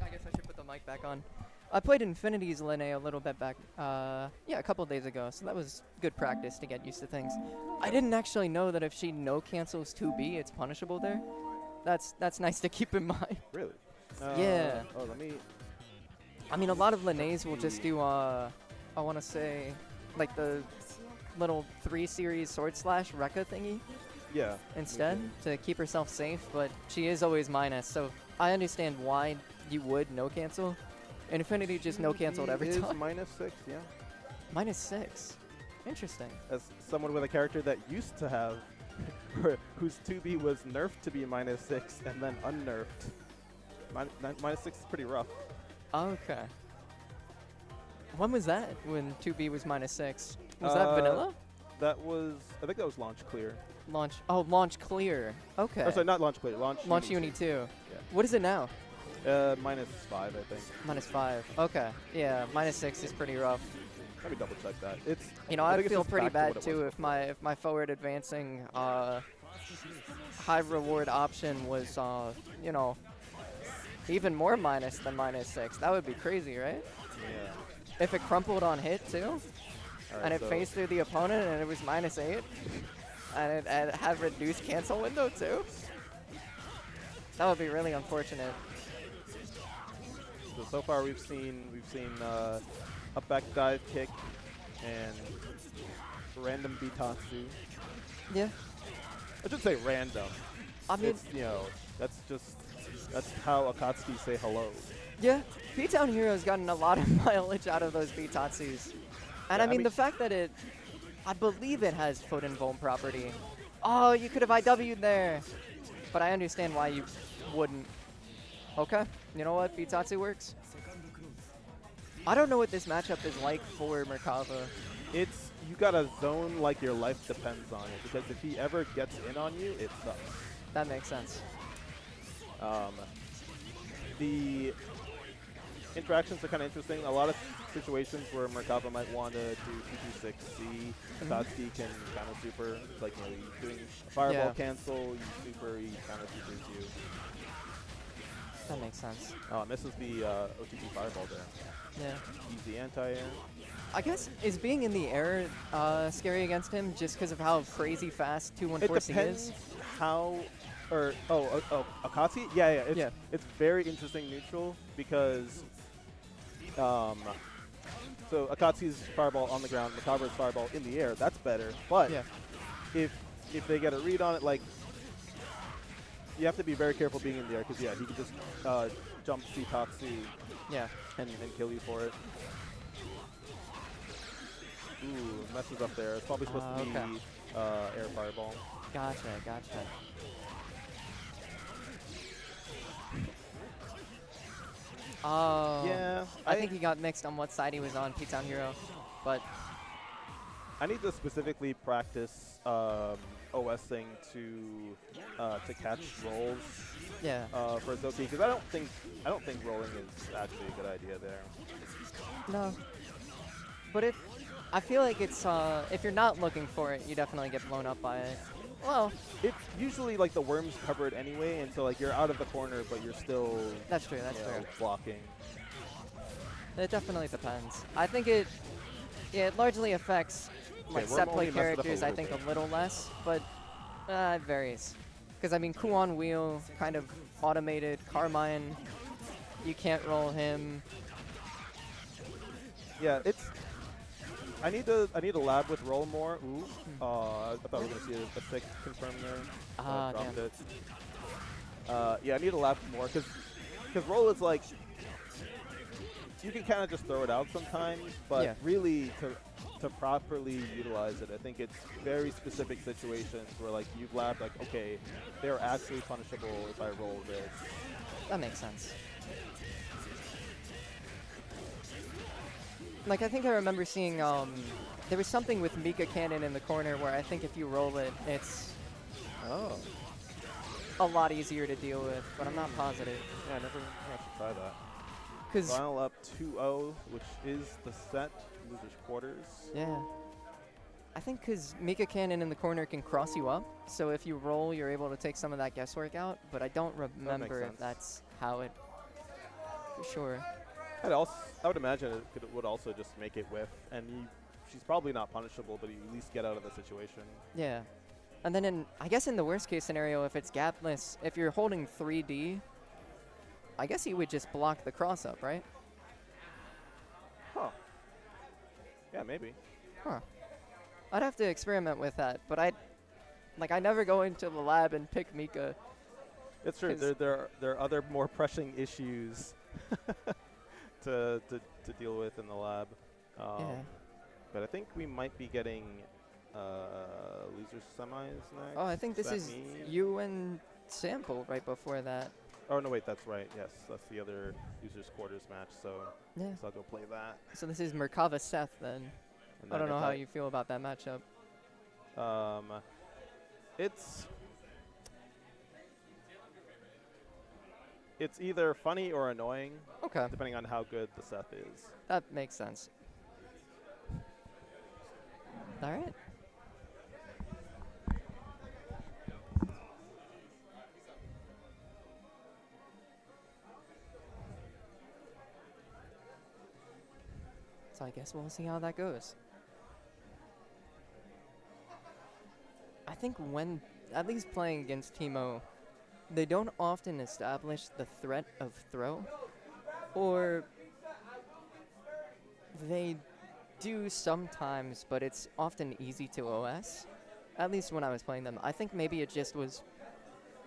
I guess I should put the mic back on. I played Infinity's Linne a little bit back, yeah, a couple days ago, so that was good practice to get used to things. I didn't actually know that if she no-cancels 2B, it's punishable there. That's nice to keep in mind. Really? Yeah. Oh, let me... I mean, a lot of Linnes will just do, I want to say, like the little 3-series sword slash Rekka thingy. Yeah. Instead, to keep herself safe, but she is always minus, so I understand why you would no-cancel. Infinity just no-canceled every is time. -6, yeah. -6. Interesting. As someone with a character that used to have, whose 2B was nerfed to be -6 and then unnerfed. -6 is pretty rough. Okay. When was that, when 2B was -6? Was that vanilla? That was, I think that was launch clear. Launch, oh, launch clear. Okay. Oh, sorry, not launch clear, launch Uni 2. Yeah. What is it now? -5, I think. -5. Okay. Yeah, -6 is pretty rough. Let me double check that. It's, You know, I I'd think it's feel just pretty back to bad what it too was if my forward advancing high reward option was you know, even more minus than -6. That would be crazy, right? Yeah. If it crumpled on hit too, Alright, and it so faced through the opponent and it was -8, and it had reduced cancel window too. That would be really unfortunate. So far we've seen a back dive kick and random Bitatsu. Yeah. I should say random. I mean, It's, you know, that's how Akatsuki say hello. yeah, P-Town Hero's gotten a lot of mileage out of those Bitatsus. And Yeah, I mean, the fact that I believe it has foot and vuln property. Oh, you could have IW'd there. But I understand why you wouldn't. Okay, you know what? Bitatsu works. I don't know what this matchup is like for Merkava. It's, you gotta zone like your life depends on it, because if he ever gets in on you, it sucks. That makes sense. The interactions are kind of interesting. A lot of situations where Merkava might want to do 226C, Akatsuki can kind of super. It's like, you know, he's doing a fireball cancel, you super, he kind of supers you. That makes sense. Oh, misses the OTP fireball there. Yeah. Easy anti-air. I guess, is being in the air scary against him just because of how crazy fast 214C depends is? how, or, Akatsuki? Yeah, it's very interesting neutral because, so Akatsuki's fireball on the ground, Merkava's fireball in the air, that's better, but if they get a read on it, like, you have to be very careful being in the air because, yeah, he can just jump Bitatsu and kill you for it. Ooh, messes up there. It's probably supposed to be air fireball. Gotcha. Oh. Yeah. I think he got mixed on what side he was on, P-Town Hero. But I need to specifically practice OSing to catch rolls. Yeah. For Zoki, because I don't think rolling is actually a good idea there. no. But I feel like it's, if you're not looking for it, you definitely get blown up by it. Well, It's usually like the worm's covered anyway, and so like you're out of the corner, but you're still that's true, that's you know, true. blocking. It definitely depends. I think it largely affects like Worm set only play messed it up a characters, I little think bit. a little less, but it varies. Because I mean, Kuon Wheel, kind of automated. Carmine, you can't roll him. Yeah, it's. I need to lab with roll more. Ooh. I thought we were gonna see a 6 confirm there. Ah, Dropped damn. it. Yeah, I need to lab more because roll is like you can kind of just throw it out sometimes, but Yeah. really to properly utilize it, I think it's very specific situations where like you've labbed like, okay, they're actually punishable if I roll this. That makes sense. Like, I think I remember seeing, there was something with Mika Cannon in the corner where I think if you roll it, it's Oh. a lot easier to deal with, but I'm not positive. Yeah, I never have to try that. Because, Final up 2-0, which is the set, losers quarters. yeah. I think because Mika Cannon in the corner can cross you up, so if you roll, you're able to take some of that guesswork out, but I don't remember if sense. that's how it, for sure. I would imagine it would also just make it whiff, and she's probably not punishable, but you at least get out of the situation. Yeah. And then I guess in the worst case scenario, if it's gapless, if you're holding 3D, I guess you would just block the cross up, right? Huh. Yeah, maybe. Huh. I'd have to experiment with that, but I never go into the lab and pick Mika. It's true. 'Cause- There are other more pressing issues to deal with in the lab. Yeah. But I think we might be getting losers semis next. Oh, I think this that is me? you and Sample right before that. Oh no, wait, that's right. Yes, that's the other losers quarters match. So, Yeah. so I'll go play that. So this is Merkava Seth then. And I don't then know if how you feel about that matchup. It's either funny or annoying, Okay, depending on how good the Seth is. that makes sense. All right. So I guess we'll see how that goes. I think when, at least playing against Teeemo, they don't often establish the threat of throw, or they do sometimes, but it's often easy to OS. At least when I was playing them. I think maybe it just was,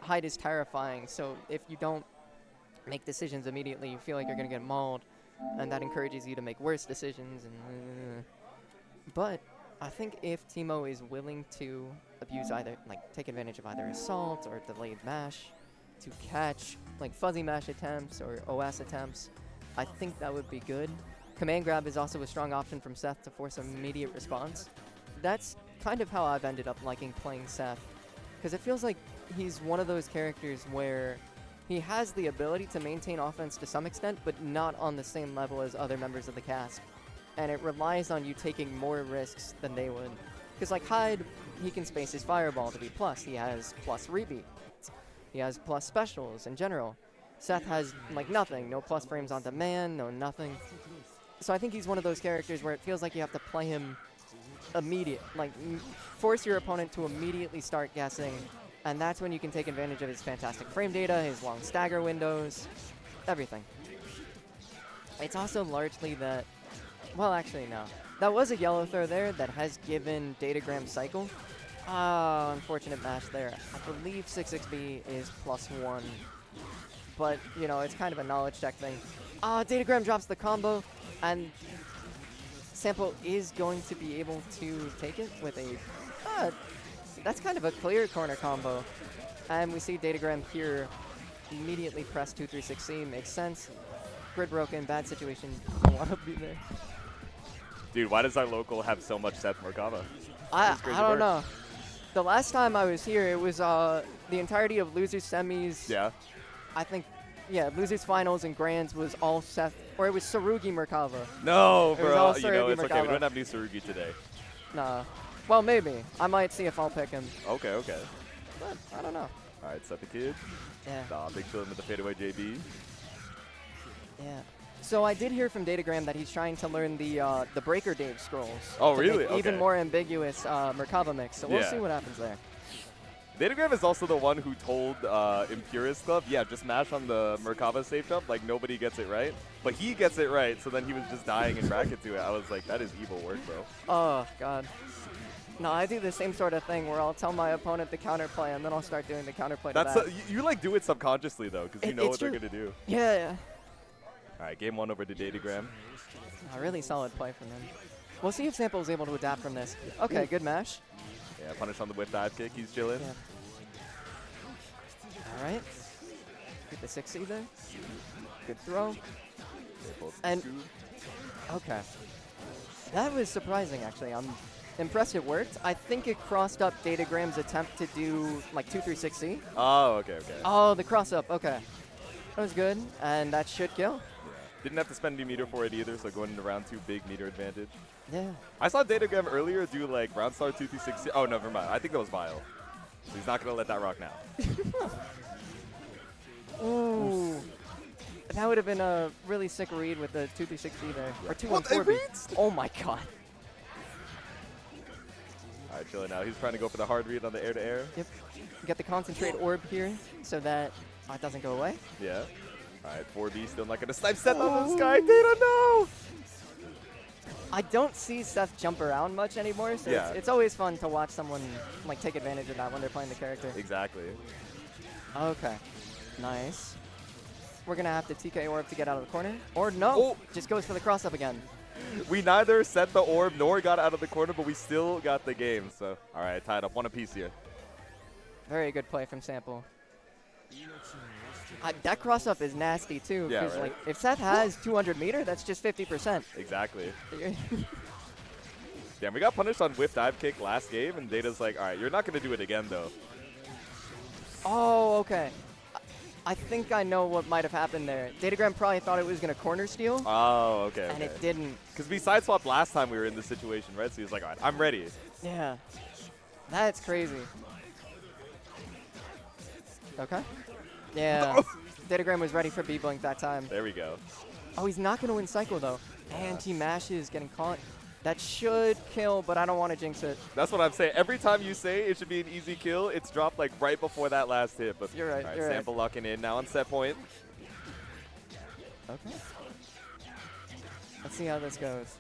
Hyde is terrifying, so if you don't make decisions immediately, you feel like you're going to get mauled, and that encourages you to make worse decisions. And but I think if Teeemo is willing to abuse either, like take advantage of either assault or delayed mash to catch like fuzzy mash attempts or OS attempts, I think that would be good. Command grab is also a strong option from Seth to force immediate response. That's kind of how I've ended up liking playing Seth, because it feels like he's one of those characters where he has the ability to maintain offense to some extent, but not on the same level as other members of the cast. And it relies on you taking more risks than they would. Because like Hyde, he can space his fireball to be plus. He has plus rebeat. He has plus specials in general. Seth has like nothing. No plus frames on demand, no nothing. So I think he's one of those characters where it feels like you have to play him immediate. Like force your opponent to immediately start guessing. And that's when you can take advantage of his fantastic frame data, his long stagger windows, everything. It's also largely that, well, actually, no. That was a yellow throw there that has given Datagram cycle. Ah, unfortunate match there. I believe 66B is +1. But, you know, it's kind of a knowledge check thing. Ah, Datagram drops the combo, and Sample is going to be able to take it with a... that's kind of a clear corner combo. And we see Datagram here immediately press 236C. Makes sense. Grid broken, bad situation. Don't want to be there. Dude, why does our local have so much Seth Merkava? I crazy don't work. know. The last time I was here, it was the entirety of loser semis. Yeah. I think yeah, losers finals and grands was all Seth, or it was Tsurugi Merkava. No, It was bro. all You know, Tsurugi it's okay. We Merkava. don't have any Tsurugi today. Nah. Well, maybe. I might see if I'll pick him. Okay, okay. But I don't know. All right, Seth the Kid. Yeah. Big chillin' with the fadeaway JB. Yeah. So I did hear from Datagram that he's trying to learn the Breaker Dave scrolls. Oh, to really? make Even Okay. more ambiguous Merkava mix. So we'll Yeah. see what happens there. Datagram is also the one who told Impurist Club, yeah, just mash on the Merkava safe jump, like nobody gets it right. But he gets it right, so then he was just dying in bracket to it. I was like, that is evil work, bro. Oh, God. No, I do the same sort of thing where I'll tell my opponent the counterplay and then I'll start doing the counterplay to That's that. you like do it subconsciously though, because you know It's what they're true. gonna do. Yeah. All right, game 1 over to Datagram. A really solid play from him. We'll see if Sample is able to adapt from this. Okay, good mash. Yeah, punish on the whip dive kick. He's chilling. Yeah. All right. Get the 60 there. Good throw. And okay, that was surprising actually. I'm impressed it worked. I think it crossed up Datagram's attempt to do like 2-3-6-C. Oh, okay, okay. Oh, the cross up. Okay, that was good, and that should kill. Didn't have to spend any meter for it either, so going into round 2, big meter advantage. Yeah. I saw Datagram earlier do like round star 2-3-6. Oh, no, never mind. I think that was Vile. So he's not gonna let that rock now. Ooh. That would have been a really sick read with the 2-3-6-C there. Or 2-1-4 What, they B. reads? Oh my god. All right, chilling now. He's trying to go for the hard read on the air-to-air. Yep. Get the concentrate orb here so that it doesn't go away. Yeah. All right, 4B still not gonna snipe Seth on the sky. Data, no! I don't see Seth jump around much anymore, so Yeah. it's always fun to watch someone like take advantage of that when they're playing the character. Exactly. Okay. Nice. We're going to have to TK orb to get out of the corner. Or no, Oh. just goes for the cross up again. We neither set the orb nor got out of the corner, but we still got the game. So, all right, tied up 1 apiece here. Very good play from Sample. That cross up is nasty too. Yeah, 'cause, right? like, if Seth has 200 meter, that's just 50%. Exactly. Damn, we got punished on whip dive kick last game, and Data's like, all right, you're not going to do it again, though. Oh, okay. I think I know what might have happened there. Datagram probably thought it was going to corner steal, Oh, okay. and it didn't. Because we side swapped last time we were in this situation, right? So he was like, all right, I'm ready. Yeah. That's crazy. Okay. Yeah. Datagram was ready for B-Blink that time. There we go. Oh, he's not going to win cycle, though. And he mashes, getting caught. That should kill, but I don't want to jinx it. That's what I'm saying. Every time you say it should be an easy kill, it's dropped like right before that last hit. But You're right, all right, you're right. Sample locking in now on set point. Okay. Let's see how this goes.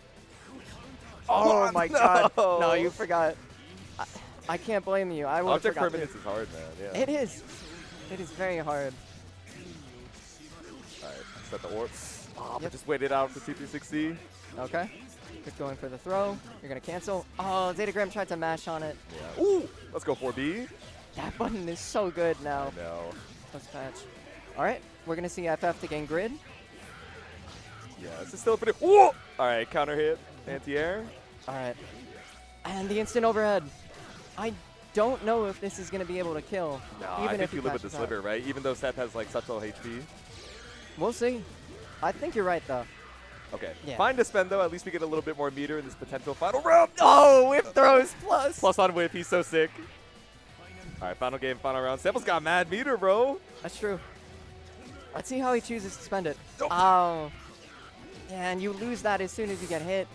Oh, my God. No, you forgot. I can't blame you. I would have Object forgot permanence is hard, man. Yeah. It is. It is very hard. All right, set the orb. Oh, but Yep. just wait it out for T360. Okay. Just going for the throw. You're going to cancel. Oh, Datagram tried to mash on it. Yeah. Ooh, let's go 4B. That button is so good now. No. Let's patch. All right. We're going to see FF to gain grid. Yeah, this is still pretty. Whoa! All right, counter hit, anti-air. All right. And the instant overhead. I don't know if this is going to be able to kill. No, even I if think he you live with the patches out. sliver, right? Even though Seth has like such low HP. We'll see. I think you're right, though. Okay, Yeah. fine to spend though. At least we get a little bit more meter in this potential final round. Oh, whip throws plus. Plus on whip, he's so sick. All right, final game, final round. Sample's got mad meter, bro. That's true. Let's see how he chooses to spend it. Oh. Oh. Yeah, and you lose that as soon as you get hit.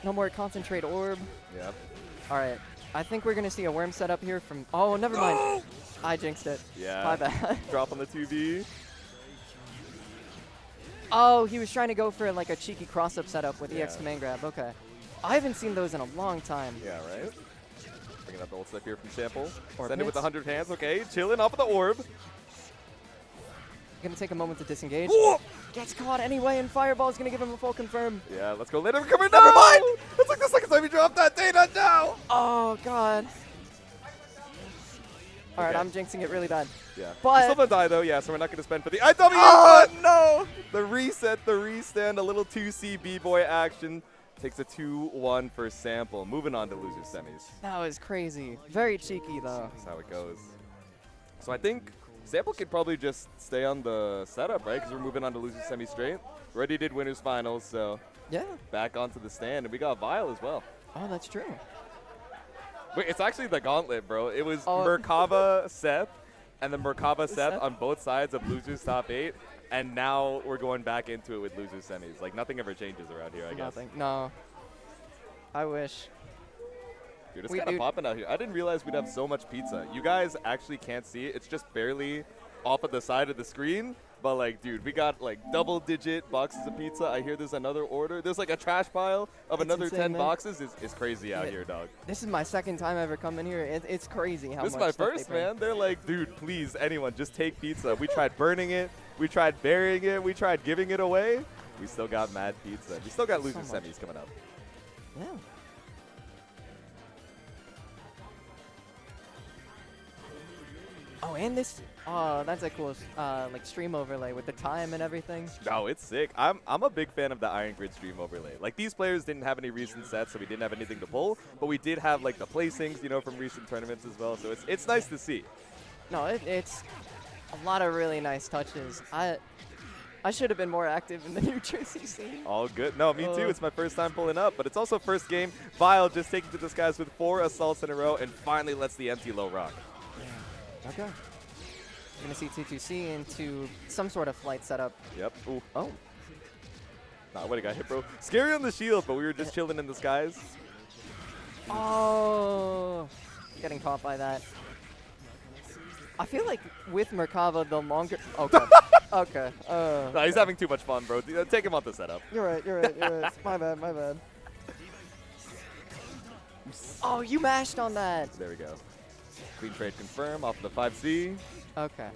No more concentrate orb. Yep. All right. I think we're going to see a worm setup here from... Oh, never mind. I jinxed it. Yeah. My bad. Drop on the 2B. Oh, he was trying to go for like a cheeky cross-up setup with Yeah. EX command grab. Okay. I haven't seen those in a long time. Yeah, right? Bringing up the old stuff here from Sample. Orb Send it with hits. 100 hands. Okay, chilling off of the orb. Going to take a moment to disengage. Whoa! Gets caught anyway, and Fireball's going to give him a full confirm. Yeah, let's go. Let him come in. Never mind. That's like the second time he dropped that data now. Oh, God. All right, Okay. I'm jinxing it really bad. Yeah. But- We're still gonna die though, yeah, so we're not gonna spend for the IW. Oh, but no! The reset, the restand, a little 2C B-boy action. Takes a 2-1 for Sample. Moving on to loser semis. That was crazy. Very cheeky, though. That's how it goes. So I think Sample could probably just stay on the setup, right? Because we're moving on to losers semi straight. We already did winners finals, so Yeah. back onto the stand. And we got Vile as well. Oh, that's true. Wait, it's actually the gauntlet, bro. It was Oh. Merkava, Seth, and then Merkava, Seth Seth? on both sides of losers top 8. And now we're going back into it with losers semis. Like, nothing ever changes around here, I guess. Nothing. No. I wish. Dude, it's We kind of do- popping out here. I didn't realize we'd have so much pizza. You guys actually can't see it. It's just barely off of the side of the screen. But, like, dude, we got, like, double-digit boxes of pizza. I hear there's another order. There's, like, a trash pile of It's another insane, 10 man. boxes. It's crazy out Yeah. here, dog. This is my second time ever coming here. It's crazy how This is much my stuff first, they bring. man. They're like, dude, please, anyone, just take pizza. We tried burning it. We tried burying it. We tried giving it away. We still got mad pizza. We still got loser So much. semis coming up. Yeah. Oh, and this, that's a cool, like stream overlay with the time and everything. No, it's sick. I'm a big fan of the Iron Grid stream overlay. Like, these players didn't have any recent sets, so we didn't have anything to pull. But we did have, like, the placings, you know, from recent tournaments as well. So it's nice to see. No, it's a lot of really nice touches. I should have been more active in the New Jersey scene. All good. No, me too. It's my first time pulling up, but it's also first game. Vile just taking to the skies with 4 assaults in a row and finally lets the empty low rock. Okay. We're going to see T2C into some sort of flight setup. Yep. Ooh. Oh. Nah, what, I got hit, bro. Scary on the shield, but we were just chilling in the skies. Oh. Getting caught by that. I feel like with Merkava, the longer... Okay. Okay. No, he's having too much fun, bro. Take him off the setup. You're right. My bad. Oh, you mashed on that. There we go. Clean trade confirm off the 5C. Okay.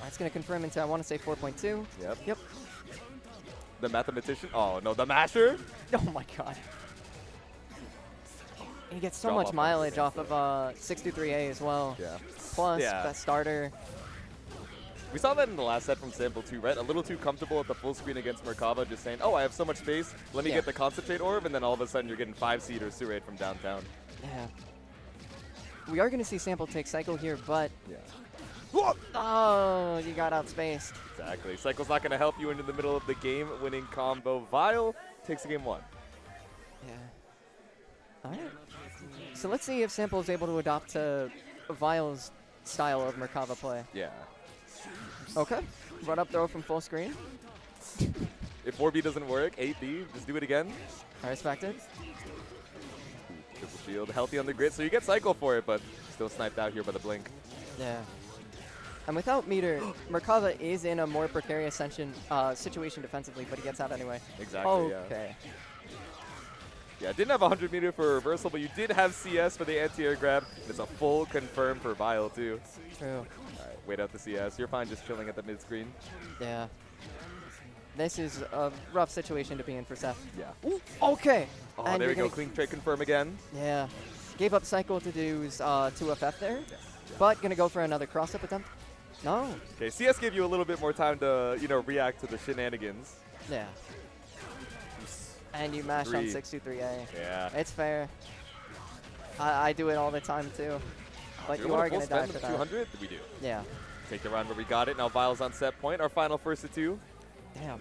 That's going to confirm into, I want to say, 4.2. Yep. Yep. The mathematician. Oh, no, the masher. Oh, my God. He gets so Drop much off mileage that. off of 623A as well. Yeah. Plus, Yeah. best starter. We saw that in the last set from Sample too, right? A little too comfortable at the full screen against Merkava, just saying, oh, I have so much space, let me Yeah. get the concentrate orb, and then all of a sudden you're getting 5-seed or Surate from downtown. Yeah. We are going to see Sample take Cycle here, but... Yeah. Oh, you got outspaced. Exactly. Cycle's not going to help you into the middle of the game, winning combo. Vile takes the game 1. Yeah. All right. So let's see if Sample is able to adopt to Vile's style of Merkava play. Yeah. Okay. Run up throw from full screen. If 4B doesn't work, 8B, just do it again. I respect it. Triple shield, healthy on the grid, so you get cycle for it, but still sniped out here by the blink. Yeah. And without meter, Merkava is in a more precarious situation defensively, but he gets out anyway. Exactly, yeah. Okay. Yeah, didn't have 100 meter for reversal, but you did have CS for the anti-air grab. It's a full confirm for Vile, too. True. All right, wait out the CS. You're fine just chilling at the mid-screen. Yeah. This is a rough situation to be in for Seth. Yeah. Ooh, okay. Oh, And there you're we go. gonna- Clean trade confirm again. Yeah. Gave up cycle to do 2FF there, Yes. but gonna go for another cross-up attempt. No. Okay, CS gave you a little bit more time to, you know, react to the shenanigans. Yeah. And you mash on 3. 623A. Yeah. It's fair. I do it all the time too. But Do you want are a full gonna die spend for of that. 200? We do. Yeah. Take the round where we got it. Now Vile's on set point. Our final first to 2. Damn.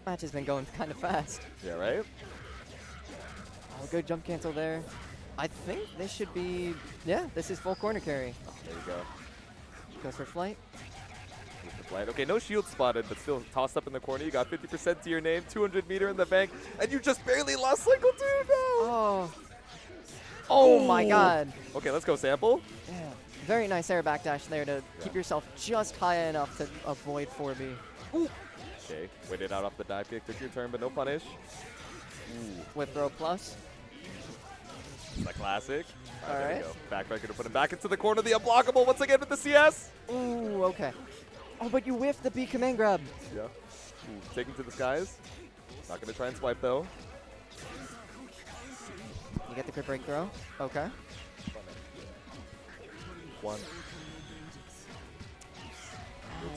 Match has been going kind of fast. Yeah, right? Oh, good jump cancel there. I think this should be, yeah, this is full corner carry. There you go. Goes for flight. With the flight. Okay, no shield spotted, but still tossed up in the corner. You got 50% to your name, 200 meter in the bank, and you just barely lost cycle 2. No! Oh. Oh my God. Okay, let's go sample. Yeah. Very nice air backdash there to keep yourself just high enough to avoid 4B. Okay, waited out off the dive kick, took your turn, but no punish. With throw plus. It's a classic. All There right. we go. Backbreaker to put him back into the corner. The unblockable once again with the CS. Ooh, okay. Oh, but you whiffed the B command grab. Yeah. Ooh, taking to the skies. Not going to try and swipe, though. You get the quick break throw. Okay. 1.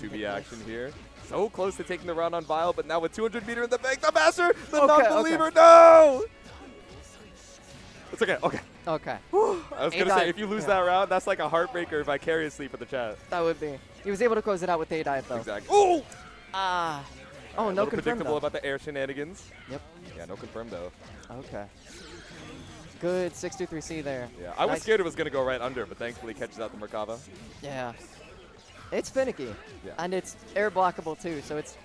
Little 2B action here. So close to taking the round on Vile, but now with 200 meter in the bank, the master, the Okay, non-believer, no! It's okay, okay. Okay. I was He gonna say, died. if you lose Yeah. that round, that's like a heartbreaker vicariously for the chat. That would be. He was able to close it out with a dive though. Exactly. Ooh! Ah. Oh, Alright, no little confirm predictable though. about the air shenanigans. Yep. Yeah, no confirm though. Okay. Good 6-2-3C there. Yeah, I was Nice. scared it was gonna go right under, but thankfully catches out the Merkava. Yeah. It's finicky. Yeah. And it's air blockable too, so it's.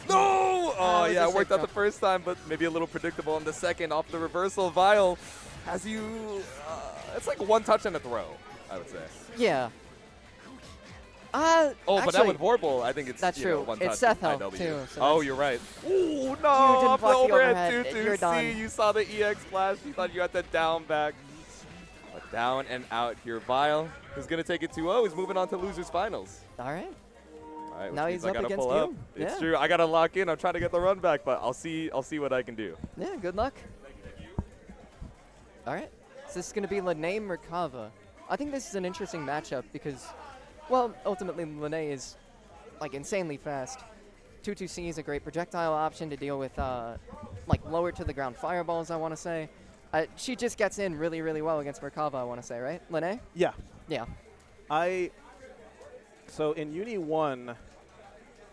No! Oh, it was yeah, a it worked safe out the jump. first time, but maybe a little predictable on the second off the reversal. Vile has you. It's like one touch and a throw, I would say. Yeah. Oh, but that actually, with Vorpal, I think it's that's you know, true. one It's touch Seth and health, IW. too, so Oh, that's- you're right. Ooh, no! didn't Off the block the overhead overhead. 2-2. You're done. See, you saw the EX flash. You thought you had to down back. But down and out here. Vile is going to take it 2-0. He's moving on to losers finals. All right. All right, Now which he's means I up gotta against pull up. you. It's Yeah. true. I gotta lock in. I'm trying to get the run back, but I'll see what I can do. Yeah, good luck. All right. So this is going to be Linne Merkava. I think this is an interesting matchup because, well, ultimately Linne is like insanely fast. 2-2C is a great projectile option to deal with like lower to the ground fireballs, I want to say. She just gets in really, really well against Merkava, I want to say, right? Linne? Yeah. Yeah. So in Uni 1,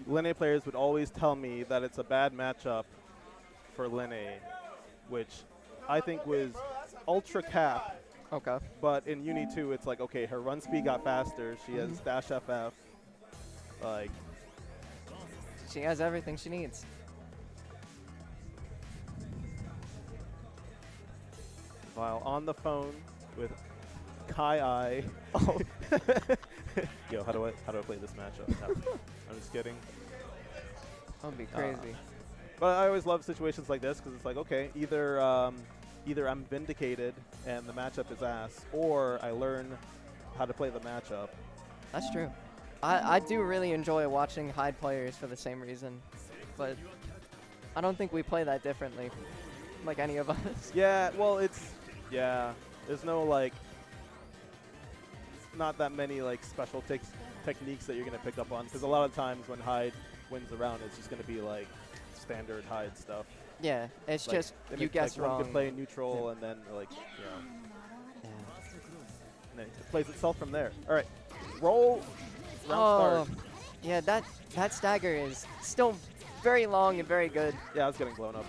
Linne players would always tell me that it's a bad matchup for Linne, which I think was ultra cap. Okay. But in Uni 2, it's like, okay, her run speed got faster. She has dash FF. Like, She has everything she needs. while on the phone with Kai I. Oh. Yo, how do I play this matchup? No, I'm just kidding. That would be crazy. But I always love situations like this because it's like, okay, either I'm vindicated and the matchup is ass, or I learn how to play the matchup. That's true. I do really enjoy watching Hyde players for the same reason, but I don't think we play that differently, like any of us. Yeah, well, there's no like, not that many like special techniques that you're gonna pick up on, because a lot of times when Hyde wins the round, it's just gonna be like standard Hyde stuff. Yeah, it's Like, just and you it's guess like one wrong. could play neutral and then like, Yeah. and then it plays itself from there. All right, roll. Round Oh, start. yeah, that stagger is still very long and very good. Yeah, I was getting blown up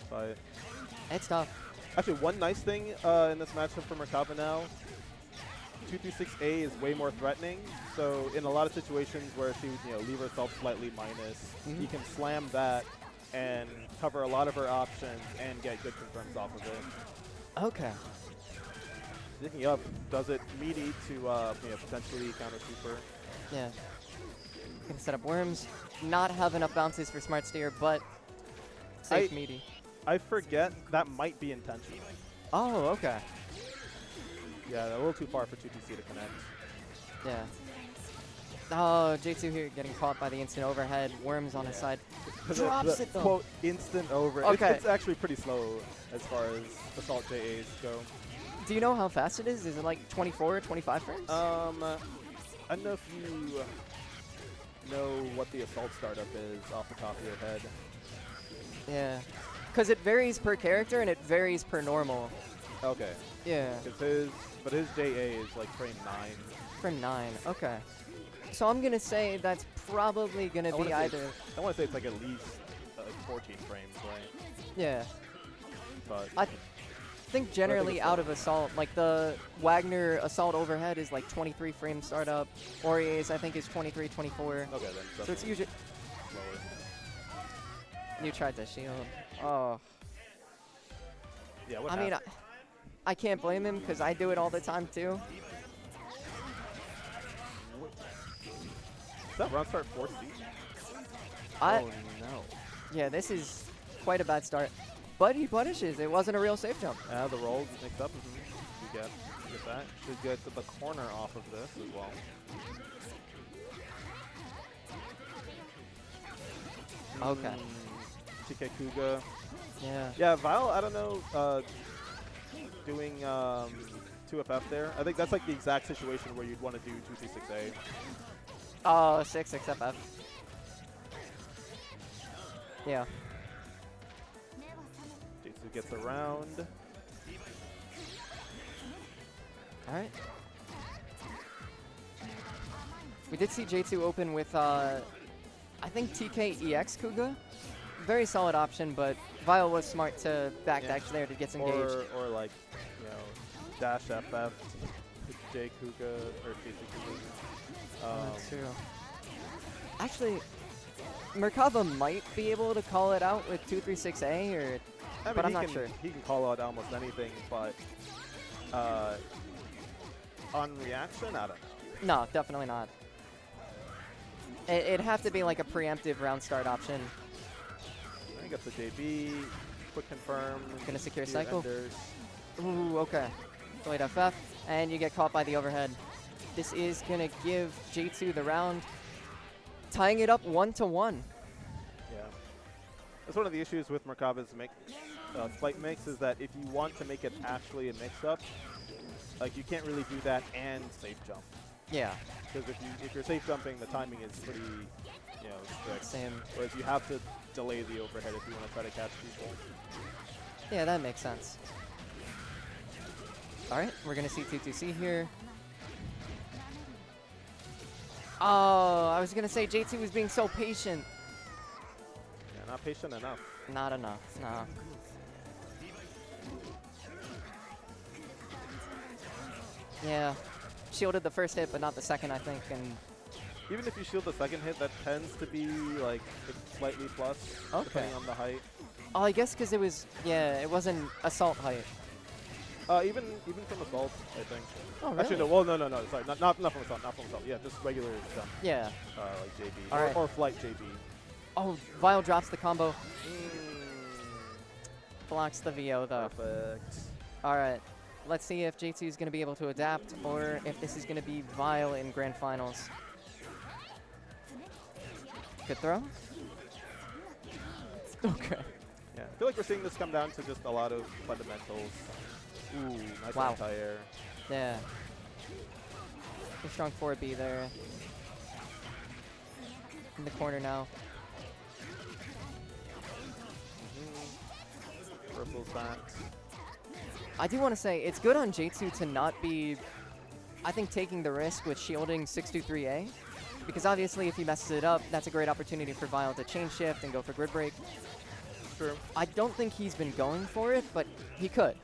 by it. It's tough. Actually, one nice thing in this matchup for Merkava now, 236A is way more threatening. So in a lot of situations where she would leave herself slightly minus, he can slam that and cover a lot of her options and get good confirms off of it. Okay. Sticking up does it meaty to potentially counter super. Yeah. Gonna set up worms. Not have enough bounces for smart steer, but safe meaty. I forget that might be intentional. Oh, okay. Yeah, a little too far for 2TC to connect. Yeah. Oh, Jaytsu here getting caught by the instant overhead. Worms on his side. Drops it though. Quote, instant over. Okay. It's actually pretty slow as far as assault JAs go. Do you know how fast it is? Is it like 24 or 25 frames? I don't know if you know what the assault startup is off the top of your head. Yeah. Because it varies per character and it varies per normal. Okay. Yeah. But his JA is like frame 9. Frame 9. Okay. So I'm going to say that's probably going to be either. I want to say it's like at least 14 frames, right? Yeah. But I think generally it's out of assault, like the Wagner assault overhead is like 23 frame startup. Aurier's I think is 23, 24. okay, then. So it's usually. Slower. You tried to shield. Oh. Yeah, what I mean, I can't blame him because I do it all the time too. Is that round start 4C? Oh no. Yeah, this is quite a bad start. But he punishes. It wasn't a real safe jump. The roll mixed up. You get that. Should get to the corner off of this as well. Okay. Chikekuga. Yeah. Yeah, Vile, I don't know, doing 2FF there. I think that's like the exact situation where you'd want to do 236A. Oh, 6XFF. Yeah. Jaytsu gets around. All right. We did see Jaytsu open with, I think TK-EX Kuga. Very solid option, but Vile was smart to backdash there to get engaged. Or like, you know, dash FF, J Kuga, or JC Kuga. That's true. Actually, Merkava might be able to call it out with 236A, or, but I'm not sure. He can call out almost anything, but on reaction, I don't know. No, definitely not. It'd have to be like a preemptive round start option. I got the JB, quick confirm. Gonna secure your cycle. enders. Ooh, okay. Delayed FF, and you get caught by the overhead. This is gonna give Jaytsu the round, tying it up 1-1. Yeah. That's one of the issues with Merkava's flight mix is that if you want to make it actually a mix-up, like you can't really do that and safe jump. Yeah. Because if you're safe jumping, the timing is pretty, you know, strict. Same. Whereas you have to delay the overhead if you want to try to catch people. Yeah, that makes sense. All right, we're gonna see 2-2C here. Oh, I was gonna say Jaytsu was being so patient. Yeah, not patient enough. Not enough, no. Yeah, shielded the first hit, but not the second, I think, and Even if you shield the second hit, that tends to be like slightly plus, depending on the height. oh, I guess because it was, yeah, it wasn't assault height. Even from assault, I think. Oh, really? Actually, no. Well, no. Sorry, not from assault. Not from assault. Yeah, just regular jump. Yeah. Like JB All right. or flight JB. Oh, Vile drops the combo. Blocks the VO though. Perfect. All right. Let's see if Jaytsu is going to be able to adapt, or if this is going to be Vile in Grand Finals. Good throw. Okay. Yeah, I feel like we're seeing this come down to just a lot of fundamentals. Ooh, nice Wow. anti-air. Yeah. A strong 4B there. In the corner now. Purple's back. I do want to say, it's good on Jaytsu to not be, I think, taking the risk with shielding 623A. Because obviously, if he messes it up, that's a great opportunity for Vile to chain shift and go for grid break. True. I don't think he's been going for it, but he could.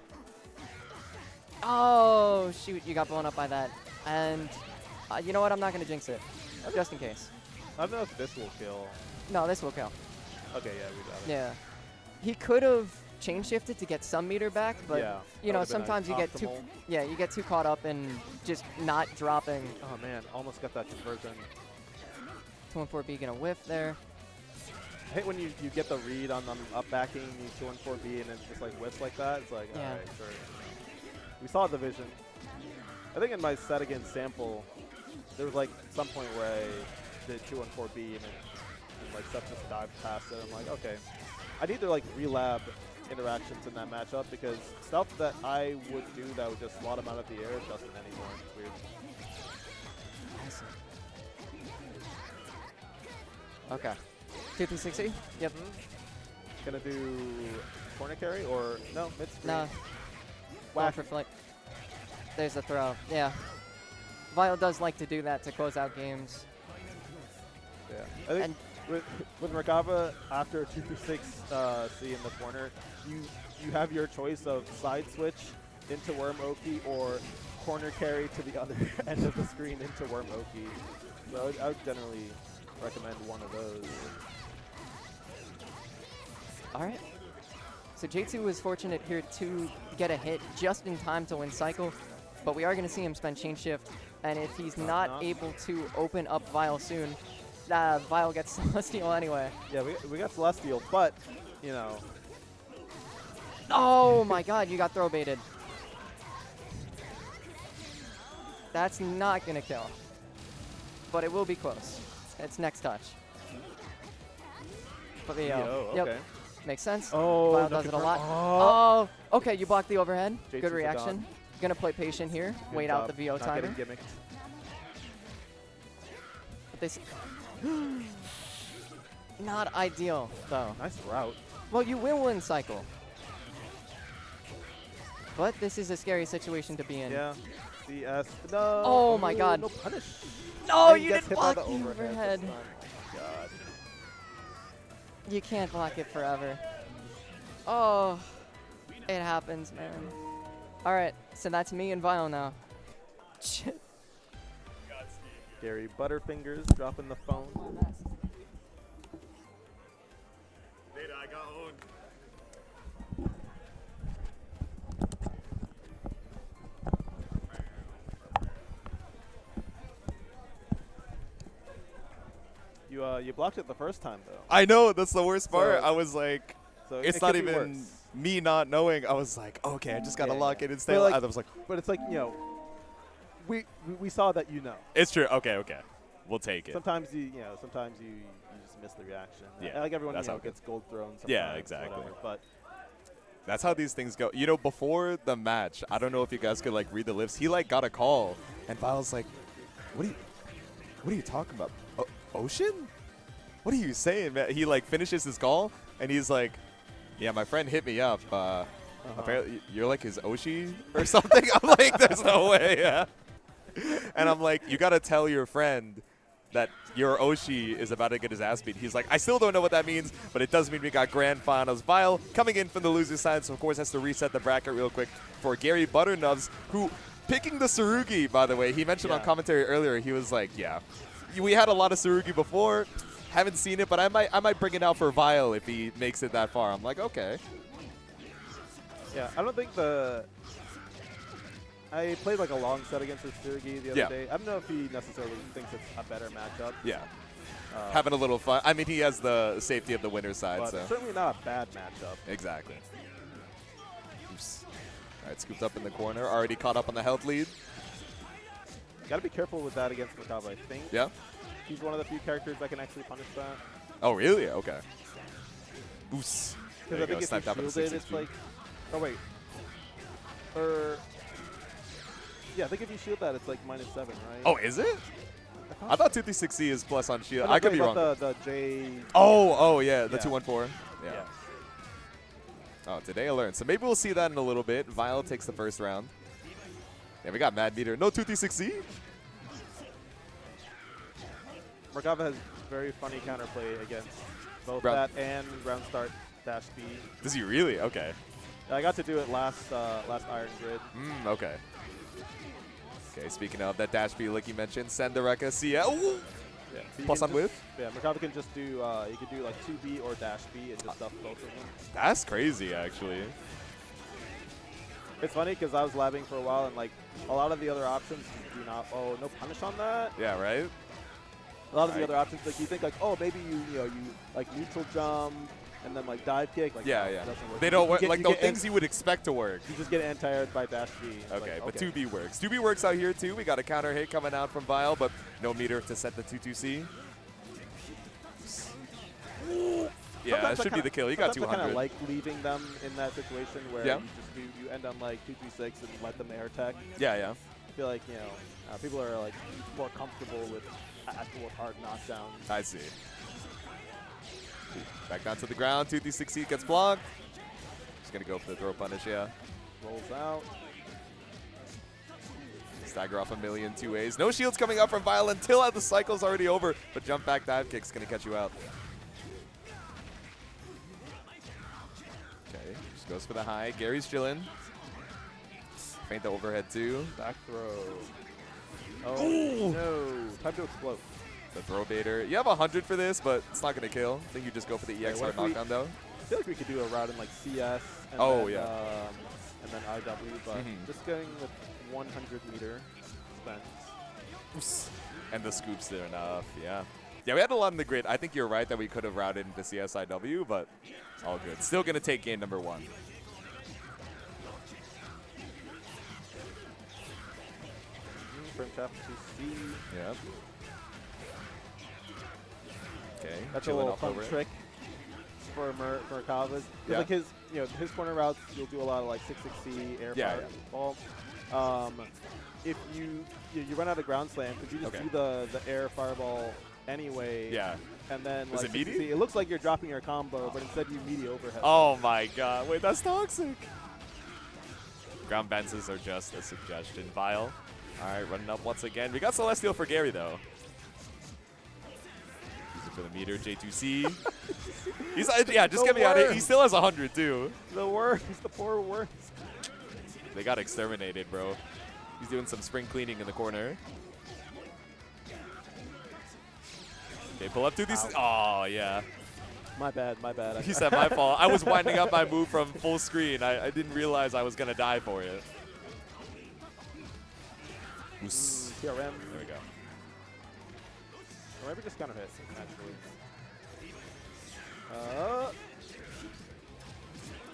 Oh, shoot, you got blown up by that. And you know what? I'm not going to jinx it, just in case. I don't know if this will kill. No, this will kill. Okay, yeah, we got it. Yeah. He could have chain shifted to get some meter back, but Yeah, you know, that would've been sometimes you get too optimal. you get too caught up in just not dropping. Oh man, almost got that conversion. 214B gonna whiff there. I hate when you get the read on them up backing, you 214B, and it just like whiffs like that. It's like, Yeah. alright, sure. We saw the vision. I think in my set against Sample, there was like some point where I did 214B and like Seth just dived past it. I'm like, okay, I need to like relab interactions in that matchup because stuff that I would do that would just slot him out of the air doesn't anymore. It's weird. Okay. 2-3-6-E? Yep. Gonna do corner carry or no mid screen? No. Whack for flick. There's the throw. Yeah. Vile does like to do that to close out games. Yeah. I think with Merkava, after 2-6 C in the corner, you have your choice of side switch into Worm Oki or corner carry to the other end of the screen into Worm Oki. So I would generally recommend one of those. All right. So Jaytsu was fortunate here to get a hit just in time to win cycle, but we are going to see him spend chain shift, and if he's not able to open up Vile soon, Vile gets Celestial anyway. Yeah, we got Celestial, but, you know. Oh my god, you got throw baited. That's not going to kill, but it will be close. It's next touch. But the okay. Yep. Makes sense. Oh, Vile no does it a confirm. lot. Oh. Oh, okay, you blocked the overhead. Jaytsu's Good a reaction. dog. Gonna play patient here. Good Wait job. out the VO Not timer. getting gimmicked. But this not ideal though. Nice route. Well, you will win cycle. But this is a scary situation to be in. Yeah. CS. No. Oh my god. No punish. No, And you gets didn't hit by block the the overhead. overhead. this time. Oh my god. You can't block it forever. Oh, it happens, man. All right, so that's me and Vile now. Shit. Gary Butterfingers dropping the phone. Data, I got owned. You blocked it the first time though. I know, that's the worst part. So- I was like, So it's it not could be even worse. me not knowing. I was like, okay, I just gotta Yeah, lock yeah. it and stay. But, like- I was like, But it's like, you know, we saw that you know. it's true. Okay, we'll take it. Sometimes you just miss the reaction. Yeah, Like everyone that's how it gets gold thrown sometimes. Yeah, exactly. Whatever. But That's how these things go. You know, before the match, I don't know if you guys could like read the lips. He like got a call, and Vile's like, "What are you talking about? Ocean? What are you saying, man?" He like finishes his call, and he's like, "Yeah, my friend hit me up. Apparently, you're like his Oshi or something." I'm like, "There's no way." Yeah. And I'm like, "You gotta tell your friend that your Oshi is about to get his ass beat." He's like, "I still don't know what that means, but it does mean we got grand finals." Vile coming in from the loser side, so of course has to reset the bracket real quick for GaryButternubs, who picking the Tsurugi, by the way. He mentioned on commentary earlier, he was like, "Yeah, we had a lot of Tsurugi before. Haven't seen it, but I might bring it out for Vile if he makes it that far." I'm like, okay. yeah, I don't think I played like a long set against Tsurugi the other day. I don't know if he necessarily thinks it's a better matchup. Yeah. Having a little fun. I mean, he has the safety of the winner's side, But so. certainly not a bad matchup. Exactly. Oops. All right, scooped up in the corner. Already caught up on the health lead. Got to be careful with that against Merkava, I think. Yeah. He's one of the few characters that can actually punish that. Oh, really? Okay. Oops. There Because you I go. think if Sniped out you with shield the it, 660. it's like... Oh, wait. Yeah, I think if you shield that, it's like -7, right? Oh, is it? I thought 236C is plus on shield. No, I could be wrong. The J... Oh, yeah, the Yeah. 214. Yeah. Oh, today I learned. So maybe we'll see that in a little bit. Vile takes the first round. Yeah, we got Mad Meter. No 236C? Merkava has very funny counterplay against both Round- that and round start dash B. Does he really? Okay. I got to do it last Iron Grid. Okay. Okay, speaking of that dash B, like you mentioned, Sendereka, Sia. Ooh! Yeah, but you Plus can on whiff? Yeah, Merkava can just do, you could do like 2B or dash B and just stuff both of them. That's crazy, actually. It's funny because I was labbing for a while and like a lot of the other options do not, no punish on that. Yeah, right? A lot of the other options, like you think like, oh, maybe you like neutral jump and then like dive kick. Like, Yeah, no, yeah. it doesn't work. They don't work. You Like, get the an- things you would expect to work. You just get anti-aired by dash B. It's Okay, like, but 2B works. 2B works out here, too. We got a counter hit coming out from Vile, but no meter to set the 2-2C. Yeah, Sometimes that should be the kill. You got sometimes I kind 200. of like leaving them in that situation where Yeah. you end on like 2-3-6 and let them air tech. Yeah, yeah. I feel like people are like more comfortable with actual hard knockdowns. I see. Back down to the ground. 2-3-6C gets blocked. Just going to go for the throw punish, yeah. Rolls out. Stagger off a million 2As. No shields coming up from Vile until the cycle's already over, but jump back dive kick's going to catch you out. Okay, just goes for the high. Gary's chilling. Feint the overhead too. Back throw. Oh, no. Time to explode. The throw baiter. You have 100 for this, but it's not going to kill. I think you just go for the EX what hard if we- knockdown, though. I feel like we could do a route in like CS and Oh, then, yeah. And then IW, but Mhm. just going with 100 meter spent. And the scoops there enough, yeah. Yeah, we had a lot in the grid. I think you're right that we could have routed into CSIW, but all good. Still going to take game number 1. Frame trap to C. Yeah. Okay. That's a chilling little off fun over it. trick for Merkava's. Yeah. Like his corner routes, you'll do a lot of like 660 air Yeah, fireball. If you run out of ground slam, could you just Okay. do the air fireball anyway? Yeah. And then Is like it meaty? 660, it looks like you're dropping your combo, but instead you meaty overhead. Oh my god. Wait, that's toxic. Ground bounces are just a suggestion. Vile. All right, running up once again. We got Celestial for Gary, though. Use it for the meter. J2C. He's yeah, just get me out of here. He still has 100, too. The worms, the poor worms. They got exterminated, bro. He's doing some spring cleaning in the corner. Okay, pull up 2D6. Oh, yeah. My bad, my bad. He said my fault. I was winding up my move from full screen. I didn't realize I was going to die for it. TRM. There we go. Or maybe just counter hit, naturally.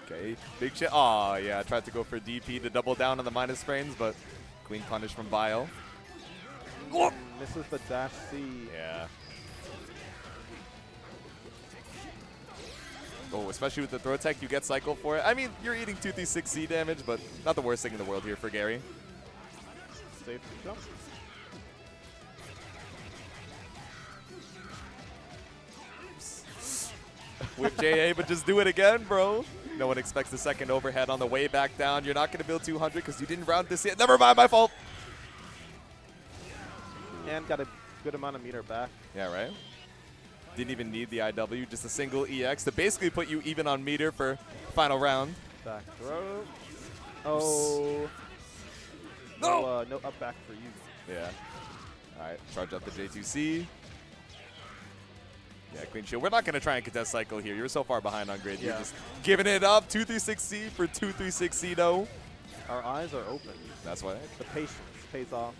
Okay, big shit. Oh, yeah, I tried to go for DP to double down on the minus frames, but clean punish from Vile. Misses the dash C. Yeah. Oh, especially with the throw tech, you get cycle for it. I mean, you're eating 2d6C damage, but not the worst thing in the world here for Gary. Safe jump. Whip JA, but just do it again, bro. No one expects the second overhead on the way back down. You're not going to build 200 because you didn't round this yet. Never mind, my fault. And got a good amount of meter back. Yeah, right? Didn't even need the IW, just a single EX to basically put you even on meter for final round. Back throw. Oh. No! No up back for you. Yeah. All right, charge up the J2C. Yeah, clean shield. We're not going to try and contest cycle here. You're so far behind on grid. Yeah. You're just giving it up. 236C for 236C, though. Our eyes are open. That's why. The patience pays off.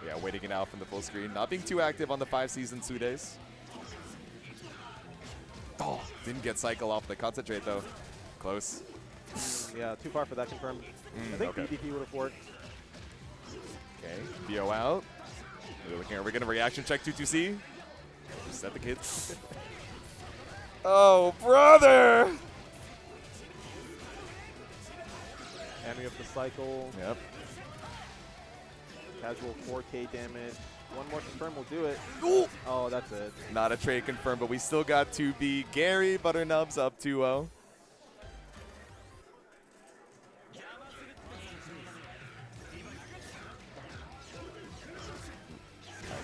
Yeah, waiting it out from the full screen. Not being too active on the 5-season Sudes. Oh, didn't get cycle off the concentrate, though. Close. Yeah, too far for that confirmed. I think okay. BDP would have worked. Okay, BO out. Are we going to reaction check 2-2C? Set the kids. Oh, brother! And we have the cycle. Yep. Casual 4K damage. One more confirm will do it. Ooh. Oh, that's it. Not a trade confirmed, but we still got 2B. GaryButternubs up 2-0.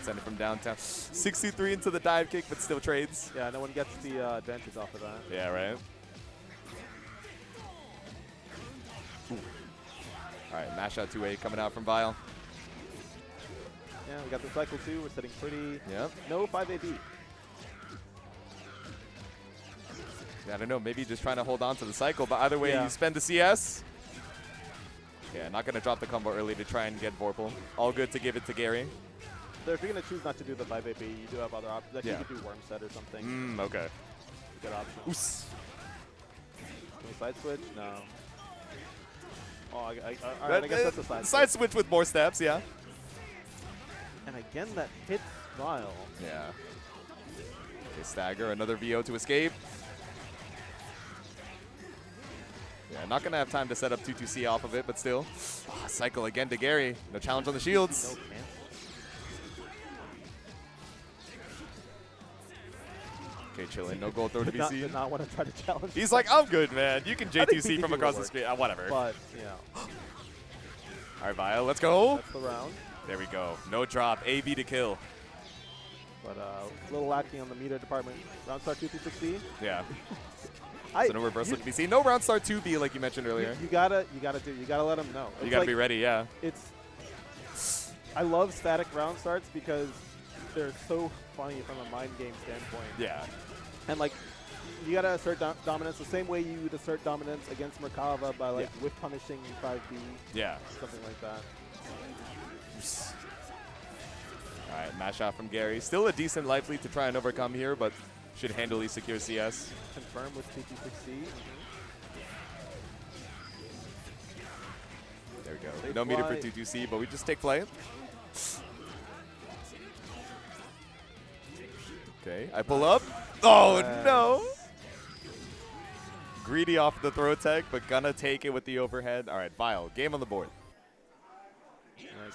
Send it from downtown. 63 into the dive kick, but still trades. Yeah, no one gets the advantage off of that. Yeah, right? Ooh. All right, mash out 2A coming out from Vile. Yeah, we got the cycle too. We're sitting pretty. Yep. No 5AB. Yeah, I don't know. Maybe just trying to hold on to the cycle, but either way, Yeah. you spend the CS. Yeah, not going to drop the combo early to try and get Vorpal. All good to give it to Gary. So if you're going to choose not to do the 5AB, you do have other options. Like Yeah. you could do Worm Set or something. Okay. Good option. Oos. Can we side switch? No. Oh, all right, I guess that's a side Side switch with more steps, yeah. And again, that hits Vile. Yeah. Okay, stagger, another VO to escape. Yeah, not going to have time to set up 2-2C off of it, but still. Oh, cycle again to Gary. No challenge on the shields. No cancel. Okay, chilling. No gold throw to BC. Did not want to try to challenge. He's like, I'm good, man. You can J2C from BDP across will the screen. work. Whatever. But, you know, All right, Vile, let's go. that's the round. There we go. No drop. AV to kill. But a little lacking on the meter department. Round start 2-3-6C. Yeah. So no reversal to BC. No round start 2B like you mentioned earlier. You gotta let them know. You gotta be ready, yeah. I love static round starts because they're so funny from a mind game standpoint. Yeah. And like, you gotta assert dominance the same way you would assert dominance against Merkava by like whiff punishing 5B. Yeah. Something like that. All right, mash out from Gary. Still a decent life lead to try and overcome here, but should handily secure CS. Confirm with TT6C. There we go. They No meter for fly. 2-2C, but we just take flight. Okay, I pull up. Oh, no. Greedy off the throw tech, but gonna take it with the overhead. All right, Vile, game on the board.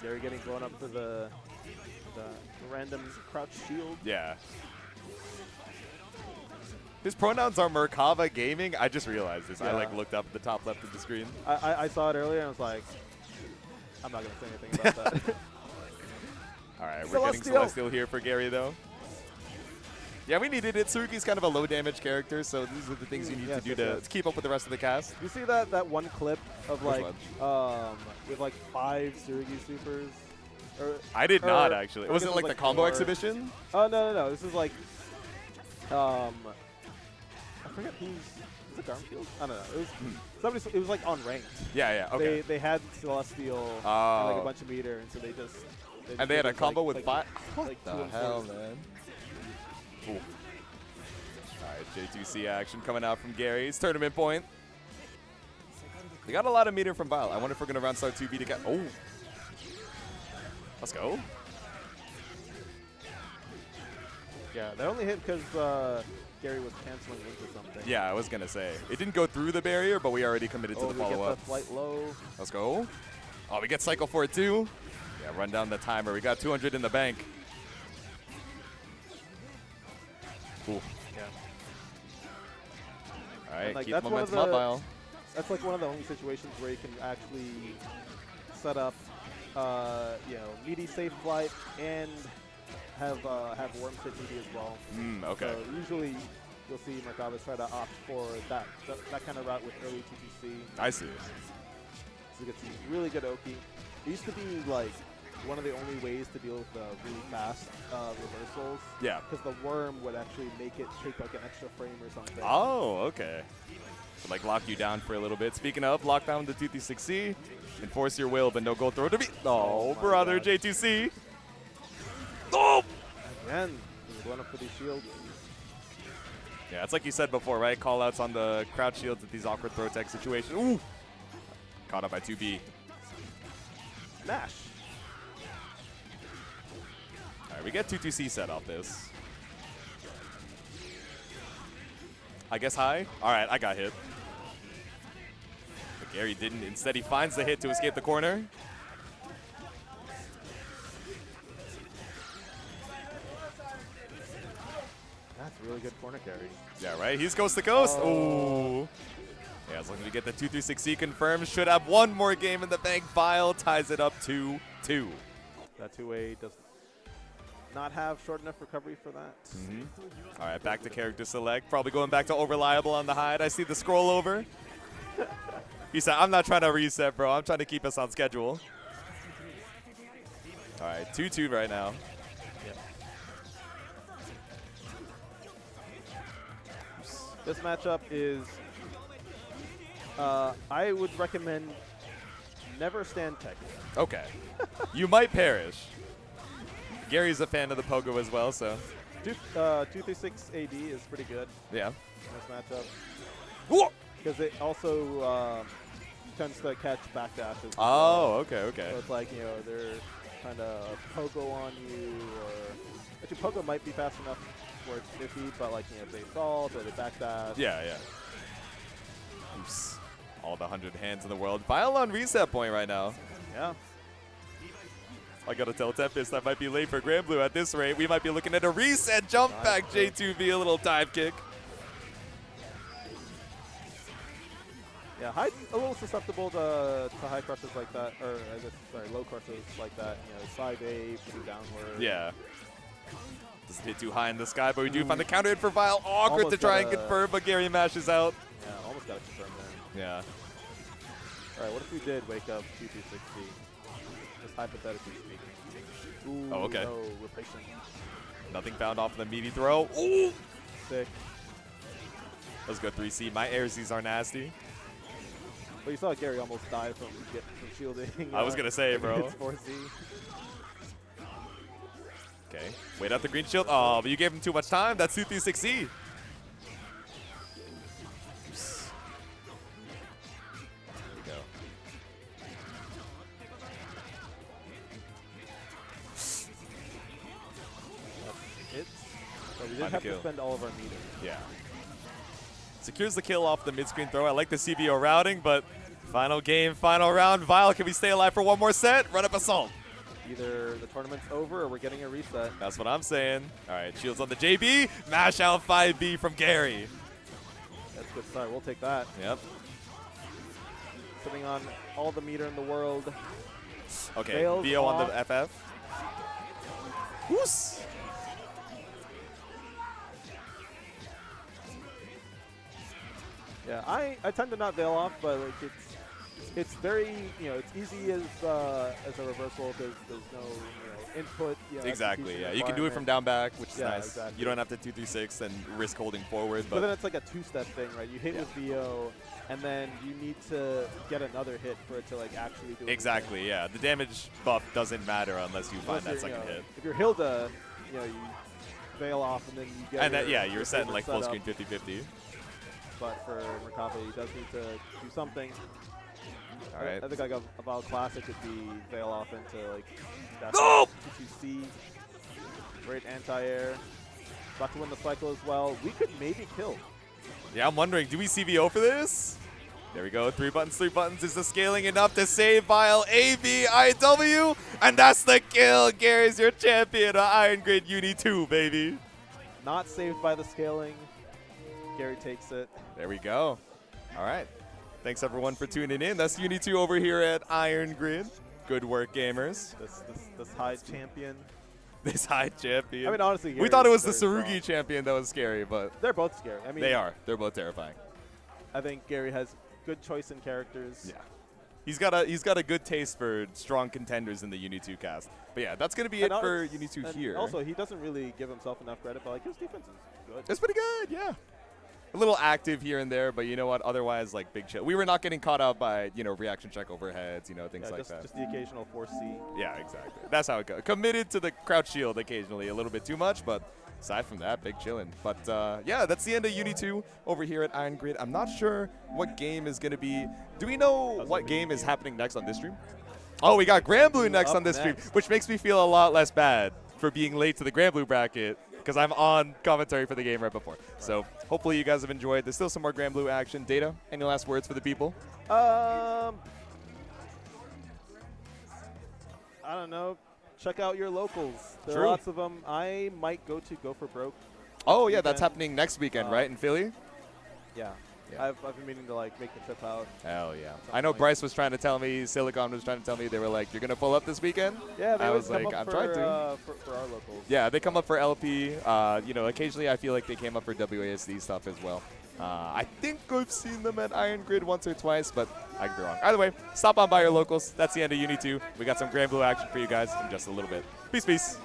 Gary getting blown up for the random crouch shield. Yeah. His pronouns are Merkava Gaming. I just realized this. I Yeah. like looked up at the top left of the screen. I saw it earlier and I was like, I'm not gonna say anything about that. All right, we're getting Celestial. Celestial here for Gary though. Yeah, we needed it. Tsurugi's kind of a low damage character, so these are the things you need Yes, to do yes, to keep up with the rest of the cast. You see that one clip of Which like with like 5 Tsurugi supers? Or, I did or- not actually. or Was I it guess like the combo 4. exhibition? Oh no. This is like I forget who's is it Garfield? I don't know. It was somebody. It was like on ranked. Yeah, okay. They had Celestial and like a bunch of meter, and so they just. And they had a did, combo like, with 5? What like the 2 and hell, 4s. man? Ooh. All right, J2C action coming out from Gary's tournament point. They got a lot of meter from Vile. I wonder if we're going to round start 2B to get. Oh. Let's go. Yeah, they only hit because Gary was canceling into something. Yeah, I was going to say. It didn't go through the barrier, but we already committed to the we get follow-up. the flight low. Let's go. Oh, we get cycle for it too. Yeah, run down the timer. We got 200 in the bank. Cool. Yeah. All right, like, keep that's one of momentum up, the- Vile. That's like one of the only situations where you can actually set up, meaty safe flight and have worms hit meaty as well. Okay. So usually you'll see Merkava try to opt for that kind of route with early TTC. I see. So get some really good Oki. It used to be like one of the only ways to deal with the really fast reversals. Yeah. Because the worm would actually make it take like an extra frame or something. Oh, okay. So, like lock you down for a little bit. Speaking of, lock down the 236C. Enforce your will, but no gold throw to me. Oh, my brother, God. J2C. Oh! Again, he's going up for these shields. Yeah, it's like you said before, right? Call outs on the crouch shields at these awkward throw tech situations. Ooh! Caught up by 2B. Nash. All right, we get 2-2C set off this. I guess high? All right, I got hit. But Gary didn't. Instead, he finds the hit to escape the corner. That's a really good corner carry. Yeah, right? He's coast to coast. Oh. Yeah, as long as we get the 2-3-6C confirmed, should have one more game in the bank. Vile ties it up 2-2. That 2A does not have short enough recovery for that. All right, back to character select. Probably going back to over-reliable on the Hyde. I see the scroll over. He said, I'm not trying to reset, bro. I'm trying to keep us on schedule. All right, 2-2 right now. This matchup is, I would recommend never stand tech. Okay. You might perish. Gary's a fan of the Pogo as well, so. 236 AD is pretty good Yeah. in this matchup. Whoa! Because it also tends to catch backdashes. Oh, okay, So okay. it's like, they're trying to pogo on you, or actually pogo might be fast enough where it's iffy, but like, if they salt or they backdash. Yeah, yeah. Oops. All the 100 hands in the world. Vile on reset point right now. Yeah. I gotta tell Tempest I might be late for Grand Blue at this rate. We might be looking at a reset jump back J2V, a little dive kick. Yeah, Hyde's a little susceptible to high crushes like that, or I guess, sorry, low crushes like that. 5A, pretty downward. Yeah. Doesn't hit too high in the sky, but we do find the counter hit for Vile. Awkward Almost to try and got a- confirm, but Gary mashes out. Yeah, almost got it confirmed there. Yeah. All right, what if we did wake up 2-2-6D? Just hypothetically speaking. Ooh, Oh, okay. No, replacement. Nothing found off the meaty throw. Ooh! Sick. Let's go 3C. My airsies are nasty. But you saw Gary almost die from shielding. I was gonna say, bro. It's 4C. Okay. Wait out the green shield. Oh, but you gave him too much time. That's 2-3-6E. Oops. There we go. It. So we Find didn't the have to kill. spend all of our meter. Yeah. Secures the kill off the mid-screen throw. I like the CBO routing, but final game, final round. Vile, can we stay alive for one more set? Run up assault. either the tournament's over or we're getting a reset. That's what I'm saying. All right, shields on the JB. Mash out 5B from Gary. That's a good start. We'll take that. Yep. Sitting on all the meter in the world. Okay, Veils VO on off. the FF. Whoos. Yeah, I tend to not veil off, but like it's very, you know, it's easy as a reversal because there's no, you know, input. You know, Exactly, execution yeah. You can do it from down back, which is Yeah, nice. exactly. You don't have to 2-3-6 and risk holding forward. But then But it's like a two-step thing, right? You hit with VO, and then you need to get another hit for it to like actually do it. exactly, yeah. The damage buff doesn't matter unless you find that second hit. If you're Hilda, you know, you veil off and then you get. And that, your- yeah, you're your setting favorite like full setup. screen 50-50. But for Merkava, he does need to do something. All right. I think like a Val Classic would be veil off into like that No! 2C. Great anti-air. About to win the cycle as well. We could maybe kill. Yeah, I'm wondering, do we see VO for this? There we go, 3 buttons, 3 buttons. Is the scaling enough to save Vile AVIW? And that's the kill. Gary's your champion of Iron Grid Uni 2, baby. Not saved by the scaling. Gary takes it. There we go. All right. Thanks, everyone, for tuning in. That's Uni 2 over here at Iron Grid. Good work, gamers. This Hyde champion. This Hyde champion. I mean, honestly, we thought it was the Gary's Tsurugi very strong. champion that was scary, but They're both scary. I mean, they are. They're both terrifying. I think Gary has good choice in characters. Yeah. He's got a good taste for strong contenders in the Uni 2 cast. But yeah, that's going to be And it for it's- Uni 2 and here. Also, he doesn't really give himself enough credit, but like his defense is good. It's pretty good, yeah. A little active here and there, but you know what? Otherwise, like big chill. We were not getting caught out by, you know, reaction check overheads, you know, things like that. Just the occasional 4C. Yeah, exactly. That's how it goes. Committed to the crouch shield occasionally, a little bit too much, but aside from that, big chillin'. But yeah, that's the end of Uni 2 over here at Iron Grid. I'm not sure what game is going to be. Do we know what game is happening next on this stream? Oh, we got Grand Blue next Up on this stream, next. which makes me feel a lot less bad for being late to the Grand Blue bracket because I'm on commentary for the game right before. So hopefully you guys have enjoyed. There's still some more Grand Blue action. Data, any last words for the people? I don't know. Check out your locals. There True. are lots of them. I might go for Broke. Oh, yeah, that's Weekend. happening next weekend, right, in Philly? Yeah. Yeah. I've been meaning to like make the trip out. Hell yeah. I know Bryce was trying to tell me, Silicon was trying to tell me, they were like, you're going to pull up this weekend? Yeah, they I always was come like, up I'm for, trying to. For our locals. Yeah, they come up for LP. You know, occasionally I feel like they came up for WASD stuff as well. I think I've seen them at Iron Grid once or twice, but I could be wrong. Either way, stop on by your locals. That's the end of Uni 2. We got some Grand Blue action for you guys in just a little bit. Peace, peace.